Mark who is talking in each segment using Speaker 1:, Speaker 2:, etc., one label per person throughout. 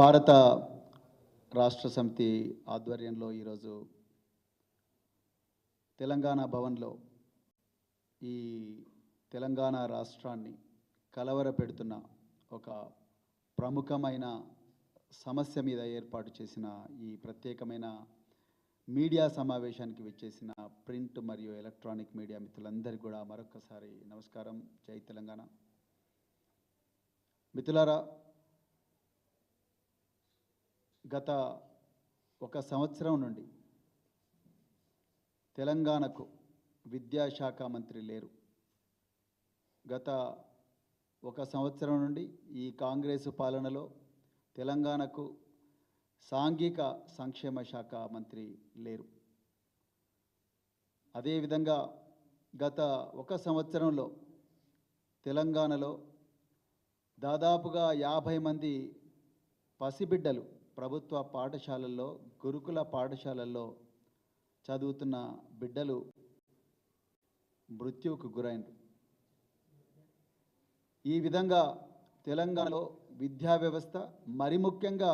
Speaker 1: భారత రాష్ట్ర సమితి ఆధ్వర్యంలో ఈరోజు తెలంగాణ భవన్లో ఈ తెలంగాణ రాష్ట్రాన్ని కలవరపెడుతున్న ఒక ప్రముఖమైన సమస్య మీద ఏర్పాటు చేసిన ఈ ప్రత్యేకమైన మీడియా సమావేశానికి విచ్చేసిన ప్రింట్ మరియు ఎలక్ట్రానిక్ మీడియా మిత్రులందరికీ కూడా మరొకసారి నమస్కారం. జై తెలంగాణ. మిత్రులారా, గత ఒక సంవత్సరం నుండి తెలంగాణకు విద్యాశాఖ మంత్రి లేరు. గత ఒక సంవత్సరం నుండి ఈ కాంగ్రెస్ పాలనలో తెలంగాణకు సాంఘిక సంక్షేమ శాఖ మంత్రి లేరు. అదేవిధంగా గత ఒక సంవత్సరంలో తెలంగాణలో దాదాపుగా 50 మంది పసిబిడ్డలు ప్రభుత్వ పాఠశాలల్లో, గురుకుల పాఠశాలల్లో చదువుతున్న బిడ్డలు మృత్యువుకు గురైనరు. ఈ విధంగా తెలంగాణలో విద్యా వ్యవస్థ, మరి ముఖ్యంగా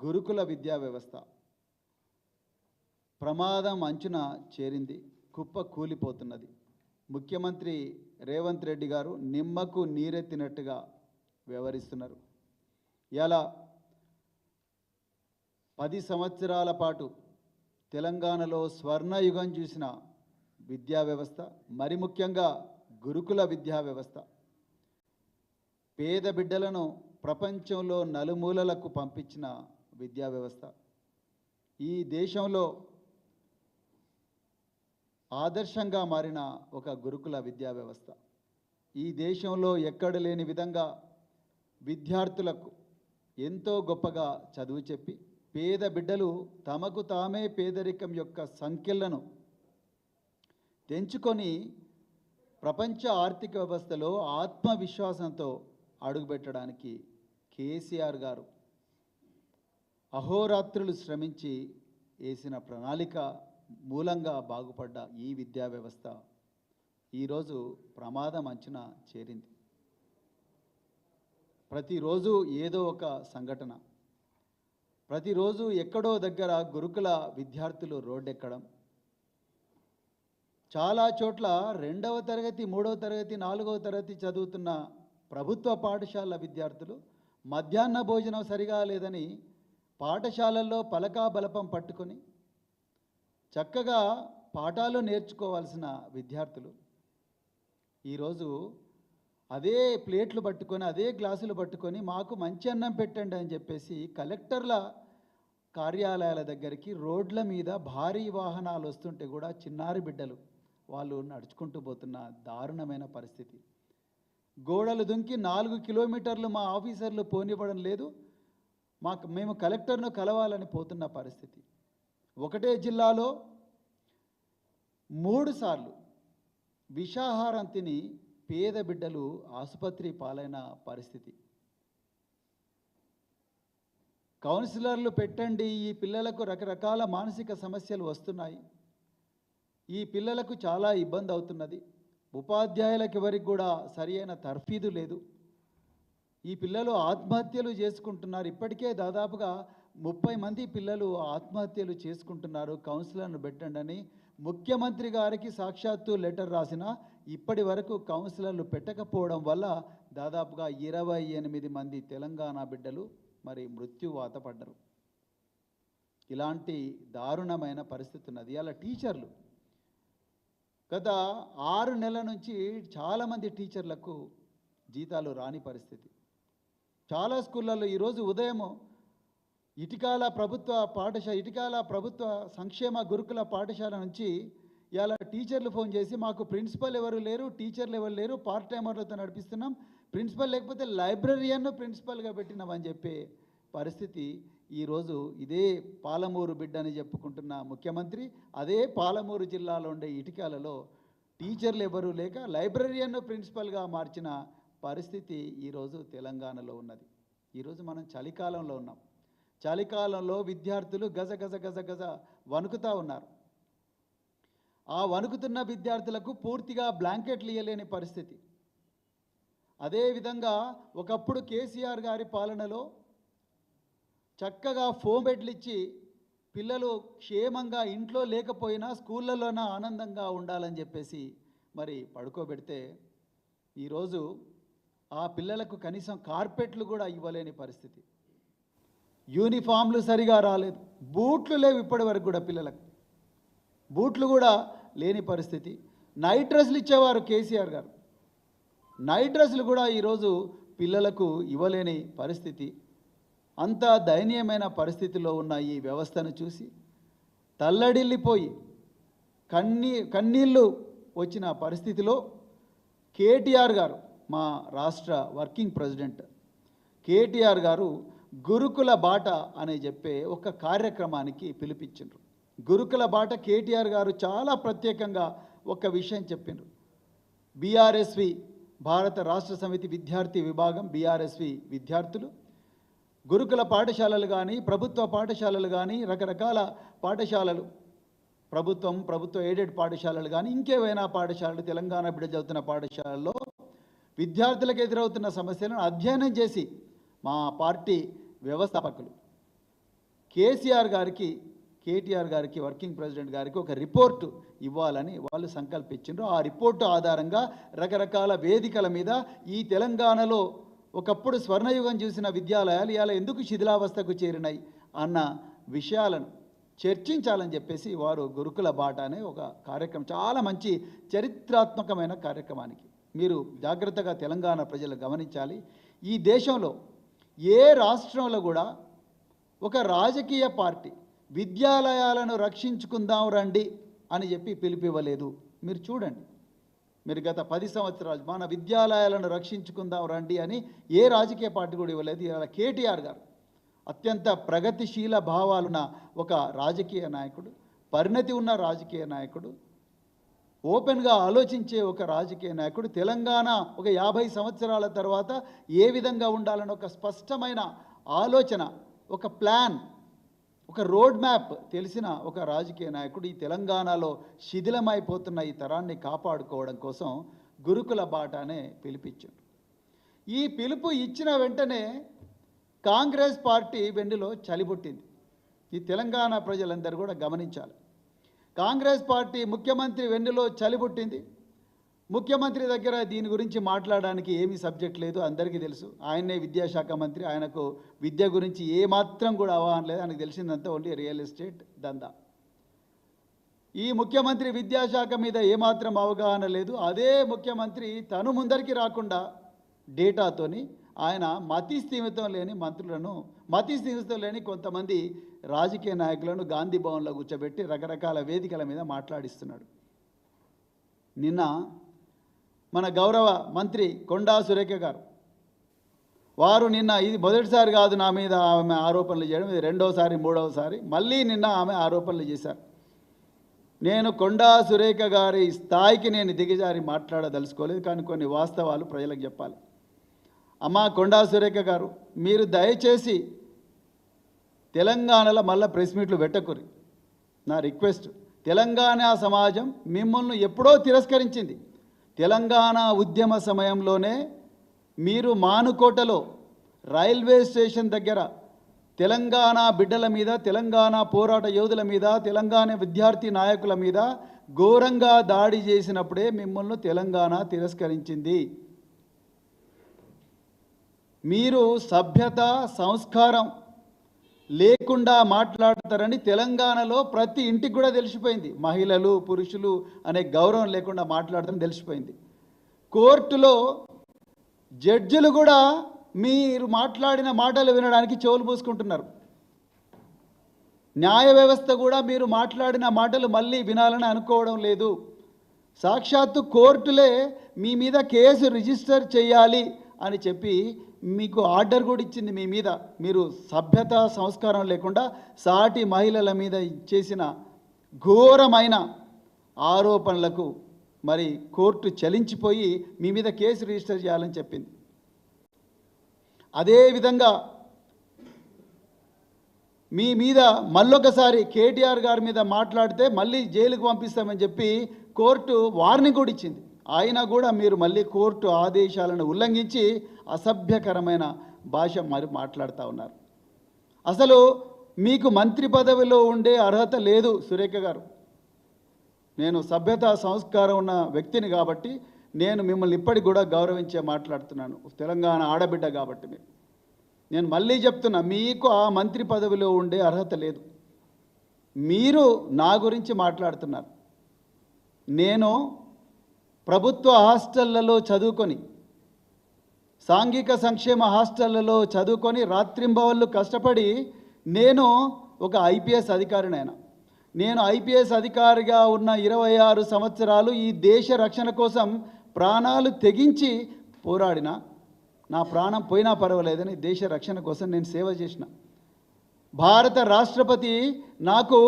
Speaker 1: గురుకుల విద్యా వ్యవస్థ ప్రమాదం అంచున చేరింది, కుప్ప కూలిపోతున్నది. ముఖ్యమంత్రి రేవంత్ రెడ్డి గారు నిమ్మకు నీరెత్తినట్టుగా వ్యవహరిస్తున్నారు. ఇలా 10 సంవత్సరాల పాటు తెలంగాణలో స్వర్ణయుగం చూసిన విద్యా వ్యవస్థ, మరి ముఖ్యంగా గురుకుల విద్యా వ్యవస్థ పేద బిడ్డలను ప్రపంచంలో నలుమూలలకు పంపించిన విద్యా వ్యవస్థ, ఈ దేశంలో ఆదర్శంగా మారిన ఒక గురుకుల విద్యా వ్యవస్థ, ఈ దేశంలో ఎక్కడ లేని విధంగా విద్యార్థులకు ఎంతో గొప్పగా చదువు చెప్పి పేద బిడ్డలు తమకు తామే పేదరికం యొక్క సంఖ్యలను తెంచుకొని ప్రపంచ ఆర్థిక వ్యవస్థలో ఆత్మవిశ్వాసంతో అడుగుపెట్టడానికి కేసీఆర్ గారు అహోరాత్రులు శ్రమించి వేసిన ప్రణాళిక మూలంగా బాగుపడ్డ ఈ విద్యా వ్యవస్థ ఈరోజు ప్రమాదం అంచున చేరింది. ప్రతిరోజు ఏదో ఒక సంఘటన, ప్రతిరోజు ఎక్కడో దగ్గర గురుకుల విద్యార్థులు రోడ్డెక్కడం, చాలా చోట్ల 2వ తరగతి, 3వ తరగతి, 4వ తరగతి చదువుతున్న ప్రభుత్వ పాఠశాల విద్యార్థులు మధ్యాహ్న భోజనం సరిగా లేదని పాఠశాలల్లో పలకా బలపం పట్టుకొని చక్కగా పాఠాలు నేర్చుకోవాల్సిన విద్యార్థులు ఈరోజు అదే ప్లేట్లు పట్టుకొని, అదే గ్లాసులు పట్టుకొని మాకు మంచి అన్నం పెట్టండి అని చెప్పేసి కలెక్టర్ల కార్యాలయాల దగ్గరికి రోడ్ల మీద భారీ వాహనాలు వస్తుంటే కూడా చిన్నారి బిడ్డలు వాళ్ళు నడుచుకుంటూ పోతున్న దారుణమైన పరిస్థితి. గోడలు దుంకి 4 కిలోమీటర్లు మా ఆఫీసర్లు పోనివ్వడం లేదు, మేము కలెక్టర్ను కలవాలని పోతున్న పరిస్థితి. ఒకటే జిల్లాలో 3 సార్లు విషాహారం తిని పేద బిడ్డలు ఆసుపత్రి పాలైన పరిస్థితి. కౌన్సిలర్లు పెట్టండి, ఈ పిల్లలకు రకరకాల మానసిక సమస్యలు వస్తున్నాయి, ఈ పిల్లలకు చాలా ఇబ్బంది అవుతున్నది, ఉపాధ్యాయులకు ఎవరికి కూడా సరి అయిన తర్ఫీదు లేదు, ఈ పిల్లలు ఆత్మహత్యలు చేసుకుంటున్నారు, ఇప్పటికే దాదాపుగా 30 మంది పిల్లలు ఆత్మహత్యలు చేసుకుంటున్నారు, కౌన్సిలర్ను పెట్టండి అని ముఖ్యమంత్రి గారికి సాక్షాత్తు లెటర్ రాసినా ఇప్పటి వరకు కౌన్సిలర్లు పెట్టకపోవడం వల్ల దాదాపుగా 28 మంది తెలంగాణ బిడ్డలు మరి మృత్యువాత పడ్డరు. ఇలాంటి దారుణమైన పరిస్థితి ఉన్నది. అలా టీచర్లు గత 6 నెలల నుంచి చాలామంది టీచర్లకు జీతాలు రాని పరిస్థితి. చాలా స్కూళ్ళల్లో ఈరోజు ఉదయం ఇటికాల ప్రభుత్వ సంక్షేమ గురుకుల పాఠశాల నుంచి ఇలా టీచర్లు ఫోన్ చేసి మాకు ప్రిన్సిపల్ ఎవరు లేరు, టీచర్లు ఎవరు లేరు, పార్ట్ టైమర్లతో నడిపిస్తున్నాం, ప్రిన్సిపల్ లేకపోతే లైబ్రరీయన్ను ప్రిన్సిపల్గా పెట్టినామని చెప్పే పరిస్థితి. ఈరోజు ఇదే పాలమూరు బిడ్డని చెప్పుకుంటున్న ముఖ్యమంత్రి అదే పాలమూరు జిల్లాలో ఉండే ఇటికాలలో టీచర్లు ఎవరూ లేక లైబ్రరీయన్ను ప్రిన్సిపల్గా మార్చిన పరిస్థితి ఈరోజు తెలంగాణలో ఉన్నది. ఈరోజు మనం చలికాలంలో ఉన్నాం. చలికాలంలో విద్యార్థులు గజ గజ గజ గజ వణుకుతూ ఉన్నారు. ఆ వణుకుతున్న విద్యార్థులకు పూర్తిగా బ్లాంకెట్లు ఇవ్వలేని పరిస్థితి. అదేవిధంగా ఒకప్పుడు కేసీఆర్ గారి పాలనలో చక్కగా ఫోమ్ బెడ్లు ఇచ్చి పిల్లలు క్షేమంగా ఇంట్లో లేకపోయినా స్కూళ్ళలోనే ఆనందంగా ఉండాలని చెప్పేసి మరి పడుకోబెడితే ఈరోజు ఆ పిల్లలకు కనీసం కార్పెట్లు కూడా ఇవ్వలేని పరిస్థితి. యూనిఫామ్లు సరిగా రాలేదు, బూట్లు లేవు ఇప్పటి వరకు కూడా, పిల్లలకు బూట్లు కూడా లేని పరిస్థితి. నైట్ డ్రెస్సులు ఇచ్చేవారు కేసీఆర్ గారు, నైట్ డ్రెస్సులు కూడా ఈరోజు పిల్లలకు ఇవ్వలేని పరిస్థితి. అంత దయనీయమైన పరిస్థితిలో ఉన్న ఈ వ్యవస్థను చూసి తల్లడిల్లిపోయి కన్నీళ్ళు వచ్చిన పరిస్థితిలో కేటీఆర్ గారు, మా రాష్ట్ర వర్కింగ్ ప్రెసిడెంట్ కేటీఆర్ గారు గురుకుల బాట అని చెప్పే ఒక కార్యక్రమానికి పిలిపించారు. గురుకుల బాట కేటీఆర్ గారు చాలా ప్రత్యేకంగా ఒక విషయం చెప్పిండ్రు. బీఆర్ఎస్వి భారత రాష్ట్ర సమితి విద్యార్థి విభాగం బీఆర్ఎస్వి విద్యార్థులు గురుకుల పాఠశాలలు కానీ ప్రభుత్వ పాఠశాలలు కానీ రకరకాల పాఠశాలలు ప్రభుత్వ ఎయిడెడ్ పాఠశాలలు కానీ ఇంకేవైనా పాఠశాలలు తెలంగాణ బిడ్డ చదువుతున్న పాఠశాలల్లో విద్యార్థులకు ఎదురవుతున్న సమస్యలను అధ్యయనం చేసి మా పార్టీ వ్యవస్థాపకులు కేటీఆర్ గారికి వర్కింగ్ ప్రెసిడెంట్ గారికి ఒక రిపోర్టు ఇవ్వాలని వాళ్ళు సంకల్పించారు. ఆ రిపోర్టు ఆధారంగా రకరకాల వేదికల మీద ఈ తెలంగాణలో ఒకప్పుడు స్వర్ణయుగం చూసిన విద్యాలయాలు ఇలా ఎందుకు శిథిలావస్థకు చేరినాయి అన్న విషయాలను చర్చించాలని చెప్పేసి వారు గురుకుల బాట అనే ఒక కార్యక్రమం, చాలా మంచి చరిత్రాత్మకమైన కార్యక్రమానికి మీరు జాగ్రత్తగా తెలంగాణ ప్రజలు గమనించాలి. ఈ దేశంలో ఏ రాష్ట్రంలో కూడా ఒక రాజకీయ పార్టీ విద్యాలయాలను రక్షించుకుందాం రండి అని చెప్పి పిలిపివ్వలేదు. మీరు చూడండి, మీరు గత 10 సంవత్సరాలు మన విద్యాలయాలను రక్షించుకుందాం రండి అని ఏ రాజకీయ పార్టీ కూడా ఇవ్వలేదు. ఇలా కేటీఆర్ గారు అత్యంత ప్రగతిశీల భావాలున్న ఒక రాజకీయ నాయకుడు, పరిణతి ఉన్న రాజకీయ నాయకుడు, ఓపెన్గా ఆలోచించే ఒక రాజకీయ నాయకుడు, తెలంగాణ ఒక 50 సంవత్సరాల తర్వాత ఏ విధంగా ఉండాలని ఒక స్పష్టమైన ఆలోచన, ఒక ప్లాన్, ఒక రోడ్ మ్యాప్ తెలిసిన ఒక రాజకీయ నాయకుడు ఈ తెలంగాణలో శిథిలమైపోతున్న ఈ తరాన్ని కాపాడుకోవడం కోసం గురుకుల బాటనే పిలిపించారు. ఈ పిలుపు ఇచ్చిన వెంటనే కాంగ్రెస్ పార్టీ వెన్నులో చలిబుట్టింది. ఈ తెలంగాణ ప్రజలందరూ కూడా గమనించాలి. కాంగ్రెస్ పార్టీ ముఖ్యమంత్రి వెన్నులో చలిబుట్టింది. ముఖ్యమంత్రి దగ్గర దీని గురించి మాట్లాడడానికి ఏమీ సబ్జెక్ట్ లేదు, అందరికీ తెలుసు. ఆయనే విద్యాశాఖ మంత్రి, ఆయనకు విద్య గురించి ఏమాత్రం కూడా అవగాహన లేదు. ఆయనకు తెలిసిందంతా ఓన్లీ రియల్ ఎస్టేట్ దందా. ఈ ముఖ్యమంత్రి విద్యాశాఖ మీద ఏమాత్రం అవగాహన లేదు. అదే ముఖ్యమంత్రి తను ముందరికి రాకుండా డేటాతోని ఆయన మతి స్థిమితం లేని మంత్రులను, మతి స్థిమితం లేని కొంతమంది రాజకీయ నాయకులను గాంధీ భవన్లో కూర్చోబెట్టి రకరకాల వేదికల మీద మాట్లాడిస్తున్నాడు. నిన్న మన గౌరవ మంత్రి కొండా సురేఖ గారు వారు నిన్న, ఇది మొదటిసారి కాదు నా మీద ఆమె ఆరోపణలు చేయడం, ఇది రెండోసారి మూడవసారి మళ్ళీ నిన్న ఆమె ఆరోపణలు చేశారు. నేను కొండా సురేఖ గారి స్థాయికి నేను దిగజారి మాట్లాడదలుచుకోలేదు, కానీ కొన్ని వాస్తవాలు ప్రజలకు చెప్పాలి. అమ్మా కొండా సురేఖ గారు, మీరు దయచేసి తెలంగాణలో మళ్ళీ ప్రెస్ మీట్లు పెట్టకురి, నా రిక్వెస్ట్. తెలంగాణ సమాజం మిమ్మల్ని ఎప్పుడో తిరస్కరించింది. తెలంగాణ ఉద్యమ సమయంలోనే మీరు మానుకోటలో రైల్వే స్టేషన్ దగ్గర తెలంగాణ బిడ్డల మీద, తెలంగాణ పోరాట యోధుల మీద, తెలంగాణ విద్యార్థి నాయకుల మీద ఘోరంగా దాడి చేసినప్పుడే మిమ్మల్ని తెలంగాణ తిరస్కరించింది. మీరు సభ్యత సంస్కారం లేకుండా మాట్లాడతారని తెలంగాణలో ప్రతి ఇంటికి కూడా తెలిసిపోయింది. మహిళలు పురుషులు అనే గౌరవం లేకుండా మాట్లాడతారని తెలిసిపోయింది. కోర్టులో జడ్జిలు కూడా మీరు మాట్లాడిన మాటలు వినడానికి చెవులు మూసుకుంటున్నారు. న్యాయ వ్యవస్థ కూడా మీరు మాట్లాడిన మాటలు మళ్ళీ వినాలని అనుకోవడం లేదు. సాక్షాత్తు కోర్టులే మీ మీద కేసు రిజిస్టర్ చేయాలి అని చెప్పి మీకు ఆర్డర్ కూడా ఇచ్చింది మీ మీద. మీరు సభ్యత సంస్కారం లేకుండా సాటి మహిళల మీద చేసిన ఘోరమైన ఆరోపణలకు మరి కోర్టు చలించిపోయి మీ మీద కేసు రిజిస్టర్ చేయాలని చెప్పింది. అదేవిధంగా మీ మీద మళ్ళొకసారి కేటీఆర్ గారి మీద మాట్లాడితే మళ్ళీ జైలుకు పంపిస్తామని చెప్పి కోర్టు వార్నింగ్ కూడా ఇచ్చింది. అయినా కూడా మీరు మళ్ళీ కోర్టు ఆదేశాలను ఉల్లంఘించి అసభ్యకరమైన భాష మరి మాట్లాడుతూ ఉన్నారు. అసలు మీకు మంత్రి పదవిలో ఉండే అర్హత లేదు సురేఖ గారు. నేను సభ్యత సంస్కారం ఉన్న వ్యక్తిని కాబట్టి నేను మిమ్మల్ని ఇప్పటికి కూడా గౌరవించే మాట్లాడుతున్నాను. తెలంగాణ ఆడబిడ్డ కాబట్టి నేను మళ్ళీ చెప్తున్నా, మీకు ఆ మంత్రి పదవిలో ఉండే అర్హత లేదు. మీరు నా గురించి మాట్లాడుతున్నారు. నేను ప్రభుత్వ హాస్టళ్లలో చదువుకొని, సాంఘిక సంక్షేమ హాస్టళ్లలో చదువుకొని రాత్రింబవళ్ళు కష్టపడి నేను ఒక ఐపీఎస్ అధికారినైనా. నేను ఐపీఎస్ అధికారిగా ఉన్న 26 సంవత్సరాలు ఈ దేశ రక్షణ కోసం ప్రాణాలు తెగించి పోరాడిన. నా ప్రాణం పోయినా పర్వాలేదని దేశ రక్షణ కోసం నేను సేవ చేసిన. భారత రాష్ట్రపతి నాకు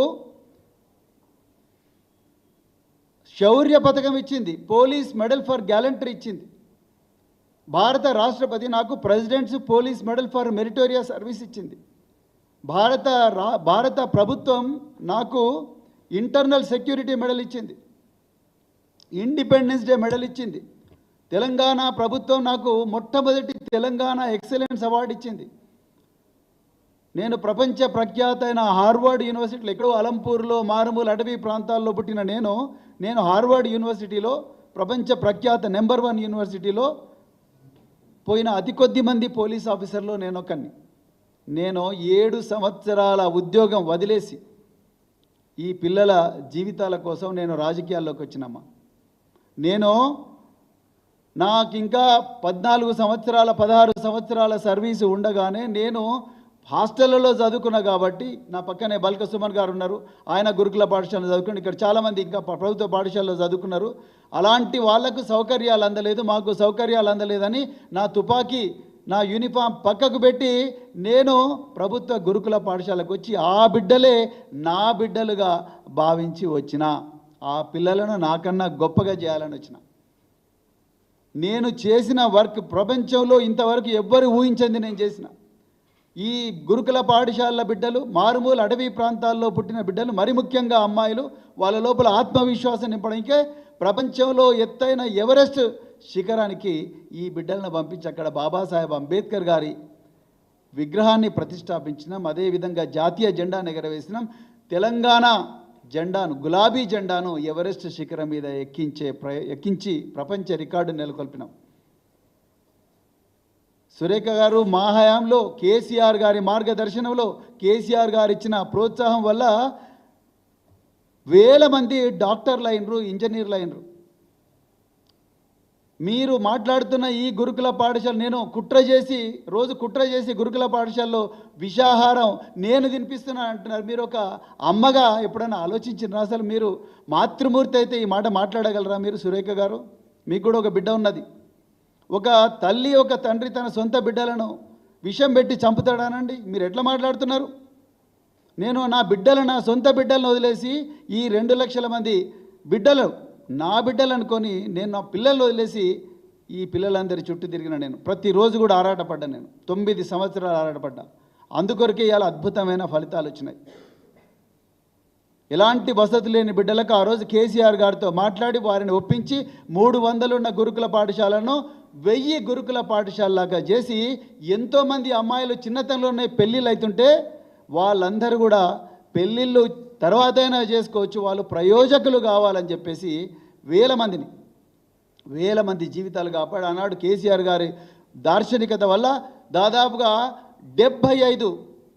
Speaker 1: శౌర్య పథకం ఇచ్చింది, పోలీస్ మెడల్ ఫర్ గ్యాలంటరీ ఇచ్చింది. భారత రాష్ట్రపతి నాకు presidents police medal for meritorious service ఇచ్చింది. భారత ప్రభుత్వం నాకు ఇంటర్నల్ సెక్యూరిటీ మెడల్ ఇచ్చింది, ఇండిపెండెన్స్ డే మెడల్ ఇచ్చింది. తెలంగాణ ప్రభుత్వం నాకు మొట్టమొదటి తెలంగాణ ఎక్సలెన్స్ అవార్డు ఇచ్చింది. నేను ప్రపంచ ప్రఖ్యాత అయిన హార్వర్డ్ యూనివర్సిటీలో, ఎక్కడో అలంపూర్లో మారుమూల అటవీ ప్రాంతాల్లో పుట్టిన నేను హార్వర్డ్ యూనివర్సిటీలో, ప్రపంచ ప్రఖ్యాత నెంబర్ 1 యూనివర్సిటీలో పోయిన అతి కొద్ది మంది పోలీస్ ఆఫీసర్లో నేను ఒకరిని. నేను 7 సంవత్సరాల ఉద్యోగం వదిలేసి ఈ పిల్లల జీవితాల కోసం నేను రాజకీయాల్లోకి వచ్చినమ్మా. నాకు ఇంకా 14 సంవత్సరాల 16 సంవత్సరాల సర్వీసు ఉండగానే నేను హాస్టళ్లలో చదువుకున్నా కాబట్టి, నా పక్కనే బల్క సుమన్ గారు ఉన్నారు, ఆయన గురుకుల పాఠశాలలో చదువుకుని, ఇక్కడ చాలామంది ఇంకా ప్రభుత్వ పాఠశాలలో చదువుకున్నారు. అలాంటి వాళ్లకు సౌకర్యాలు అందలేదు, మాకు సౌకర్యాలు అందలేదని నా తుపాకీ నా యూనిఫామ్ పక్కకు పెట్టి నేను ప్రభుత్వ గురుకుల పాఠశాలకు వచ్చి ఆ బిడ్డలే నా బిడ్డలుగా భావించి వచ్చిన. ఆ పిల్లలను నాకన్నా గొప్పగా చేయాలని వచ్చిన. నేను చేసిన వర్క్ ప్రపంచంలో ఇంతవరకు ఎవ్వరు ఊహించింది నేను చేసిన. ఈ గురుకుల పాఠశాలల బిడ్డలు, మారుమూల అటవీ ప్రాంతాల్లో పుట్టిన బిడ్డలు, మరి ముఖ్యంగా అమ్మాయిలు, వాళ్ళ లోపల ఆత్మవిశ్వాసం నింపడానికి ప్రపంచంలో ఎత్తైన ఎవరెస్ట్ శిఖరానికి ఈ బిడ్డలను పంపించి అక్కడ బాబాసాహెబ్ అంబేద్కర్ గారి విగ్రహాన్ని ప్రతిష్టాపించినాం. అదేవిధంగా జాతీయ జెండాను ఎగరవేసినాం. తెలంగాణ జెండాను, గులాబీ జెండాను ఎవరెస్ట్ శిఖరం మీద ఎక్కించి ప్రపంచ రికార్డు నెలకొల్పినాం. సురేఖ గారు, మా హయాంలో కేసీఆర్ గారి మార్గదర్శనంలో, కేసీఆర్ గారు ఇచ్చిన ప్రోత్సాహం వల్ల వేల మంది డాక్టర్లు అయినరు, ఇంజనీర్లు అయినరు. మీరు మాట్లాడుతున్న ఈ గురుకుల పాఠశాల నేను రోజు కుట్ర చేసి గురుకుల పాఠశాలలో విషాహారం నేను తినిపిస్తున్నా అంటున్నారు. మీరు ఒక అమ్మగా ఎప్పుడైనా ఆలోచించినారా? అసలు మీరు మాతృమూర్తి అయితే ఈ మాట మాట్లాడగలరా మీరు? సురేఖ గారు, మీకు కూడా ఒక బిడ్డ ఉన్నది. ఒక తల్లి ఒక తండ్రి తన సొంత బిడ్డలను విషం పెట్టి చంపుతాడానండి? మీరు ఎట్లా మాట్లాడుతున్నారు? నేను నా సొంత బిడ్డలను వదిలేసి ఈ 2 లక్షల మంది బిడ్డలు నా బిడ్డలు అనుకొని నేను నా పిల్లలు వదిలేసి ఈ పిల్లలందరి చుట్టూ తిరిగిన. నేను ప్రతిరోజు కూడా ఆరాటపడ్డా. నేను 9 సంవత్సరాలు ఆరాటపడ్డా. అందుకొరకే ఇవాళ అద్భుతమైన ఫలితాలు వచ్చినాయి. ఎలాంటి వసతి లేని బిడ్డలకు ఆ రోజు కేసీఆర్ గారితో మాట్లాడి వారిని ఒప్పించి 300 ఉన్న గురుకుల పాఠశాలను 1000 గురుకుల పాఠశాలలాగా చేసి, ఎంతోమంది అమ్మాయిలు చిన్నతనంలోనే పెళ్ళిళ్ళు అవుతుంటే వాళ్ళందరూ కూడా పెళ్ళిళ్ళు తర్వాతైనా చేసుకోవచ్చు, వాళ్ళు ప్రయోజకులు కావాలని చెప్పేసి వేల మంది జీవితాలు కాపాడు. ఆనాడు కేసీఆర్ గారి దార్శనికత వల్ల దాదాపుగా 75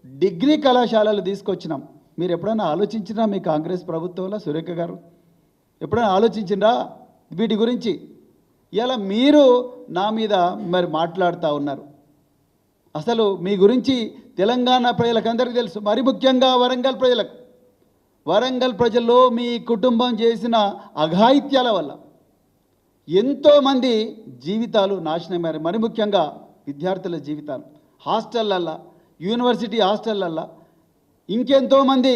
Speaker 1: డిగ్రీ కళాశాలలు తీసుకొచ్చినాం. మీరు ఎప్పుడైనా ఆలోచించినా మీ కాంగ్రెస్ ప్రభుత్వంలో? సురేఖ గారు, ఎప్పుడైనా ఆలోచించిందా వీటి గురించి? ఇలా మీరు నా మీద మరి మాట్లాడుతూ ఉన్నారు. అసలు మీ గురించి తెలంగాణ ప్రజలకు అందరికీ తెలుసు, మరి ముఖ్యంగా వరంగల్ ప్రజల్లో మీ కుటుంబం చేసిన అఘాయిత్యాల వల్ల ఎంతోమంది జీవితాలు నాశనమయ్యారు. మరి ముఖ్యంగా విద్యార్థుల జీవితాలు, హాస్టళ్ళల్లో, యూనివర్సిటీ హాస్టళ్ళల్లో ఇంకెంతోమంది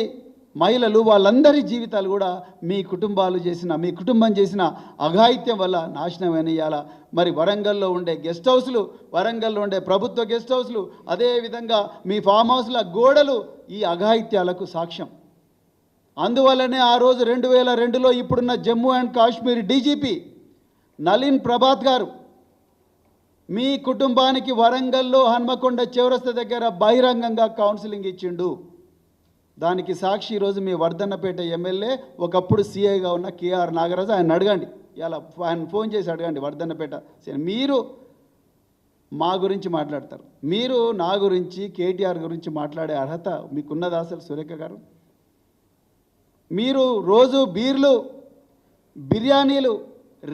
Speaker 1: మహిళలు, వాళ్ళందరి జీవితాలు కూడా మీ కుటుంబం చేసిన అఘాయిత్యం వల్ల నాశనమైన. ఇవాళ మరి వరంగల్లో ఉండే గెస్ట్ హౌస్లు, వరంగల్లో ఉండే ప్రభుత్వ గెస్ట్ హౌస్లు, అదేవిధంగా మీ ఫామ్ హౌస్ల గోడలు ఈ అఘాయిత్యాలకు సాక్ష్యం. అందువల్లనే ఆ రోజు 2002లో ఇప్పుడున్న జమ్మూ అండ్ కాశ్మీర్ డీజీపీ నలిన్ ప్రభాత్ గారు మీ కుటుంబానికి వరంగల్లో హన్మకొండ చౌరస్తా దగ్గర బహిరంగంగా కౌన్సిలింగ్ ఇచ్చిండు. దానికి సాక్షి ఈరోజు మీ వర్ధన్నపేట ఎమ్మెల్యే ఒకప్పుడు సీఐగా ఉన్న కేఆర్ నాగరాజు. ఆయన అడగండి, ఇలా ఆయన ఫోన్ చేసి అడగండి వర్ధన్నపేట. మీరు మా గురించి మాట్లాడతారు, మీరు నా గురించి కేటీఆర్ గురించి మాట్లాడే అర్హత మీకున్నదా అసలు సురేఖ గారు? మీరు రోజు బీర్లు, బిర్యానీలు,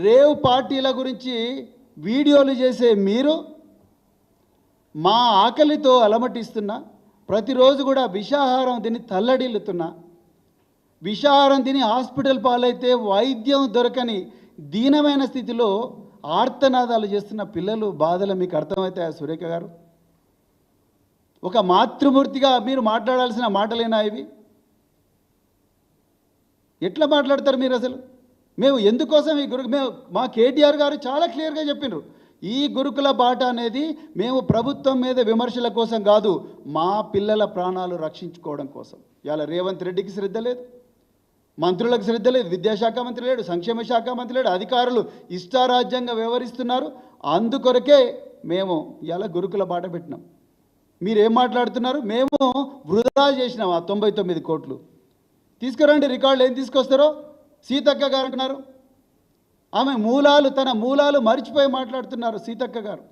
Speaker 1: రేవ్ పార్టీల గురించి వీడియోలు చేసే మీరు మా ఆకలితో అలమటిస్తున్నా, ప్రతిరోజు కూడా విషాహారం తిని తల్లడిల్లుతున్నా, విషాహారం తిని హాస్పిటల్ పాలైతే వైద్యం దొరకని దీనమైన స్థితిలో ఆర్తనాదాలు చేస్తున్న పిల్లలు బాధలు మీకు అర్థమవుతాయా సురేఖ గారు? ఒక మాతృమూర్తిగా మీరు మాట్లాడాల్సిన మాటలేనా ఇవి? ఎట్లా మాట్లాడతారు మీరు అసలు? మేము ఎందుకోసం ఈ మేము మా కేటీఆర్ గారు చాలా క్లియర్గా చెప్పినారు, ఈ గురుకుల బాట అనేది మేము ప్రభుత్వం మీద విమర్శల కోసం కాదు, మా పిల్లల ప్రాణాలు రక్షించుకోవడం కోసం. ఇవాళ రేవంత్ రెడ్డికి శ్రద్ధ లేదు, మంత్రులకు శ్రద్ధ లేదు, విద్యాశాఖ మంత్రి లేడు, సంక్షేమ శాఖ మంత్రి లేడు, అధికారులు ఇష్టారాజ్యంగా వ్యవహరిస్తున్నారు. అందుకొరకే మేము ఇలా గురుకుల బాట పెట్టినాం. మీరేం మాట్లాడుతున్నారు? మేము వృధా చేసినాం ఆ 99 కోట్లు. తీసుకురండి రికార్డులు, ఏం తీసుకొస్తారో. సీతక్క గారు అంటున్నారు, ఆమె మూలాలు, తన మూలాలు మర్చిపోయి మాట్లాడుతున్నారు సీతక్క గారు.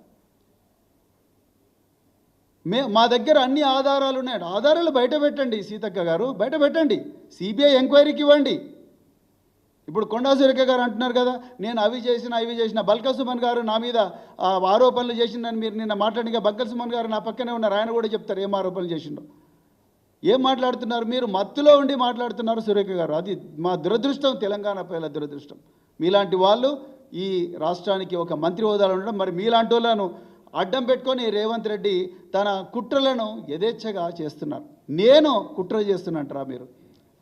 Speaker 1: మా దగ్గర అన్ని ఆధారాలు ఉన్నాయి. ఆధారాలు బయట పెట్టండి సీతక్క గారు, బయట పెట్టండి, సిబిఐ ఎంక్వైరీకి ఇవ్వండి. ఇప్పుడు కొండా సురేఖ గారు అంటున్నారు కదా, నేను అవి చేసిన బల్క సుమన్ గారు నా మీద ఆరోపణలు చేసిందని మీరు నిన్న మాట్లాడిగా. బల్క సుమన్ గారు నా పక్కనే ఉన్నారు, ఆయన కూడా చెప్తారు ఏం ఆరోపణలు చేసిండో. ఏం మాట్లాడుతున్నారు మీరు? మత్తులో ఉండి మాట్లాడుతున్నారు సురేఖ గారు. అది మా దురదృష్టం, తెలంగాణ ప్రజల దురదృష్టం. మీలాంటి వాళ్ళు ఈ రాష్ట్రానికి ఒక మంత్రి హోదాలో ఉండడం, మరి మీలాంటి వాళ్ళను అడ్డం పెట్టుకొని రేవంత్ రెడ్డి తన కుట్రలను యథేచ్ఛగా చేస్తున్నారు. నేను కుట్ర చేస్తున్నట్రా మీరు?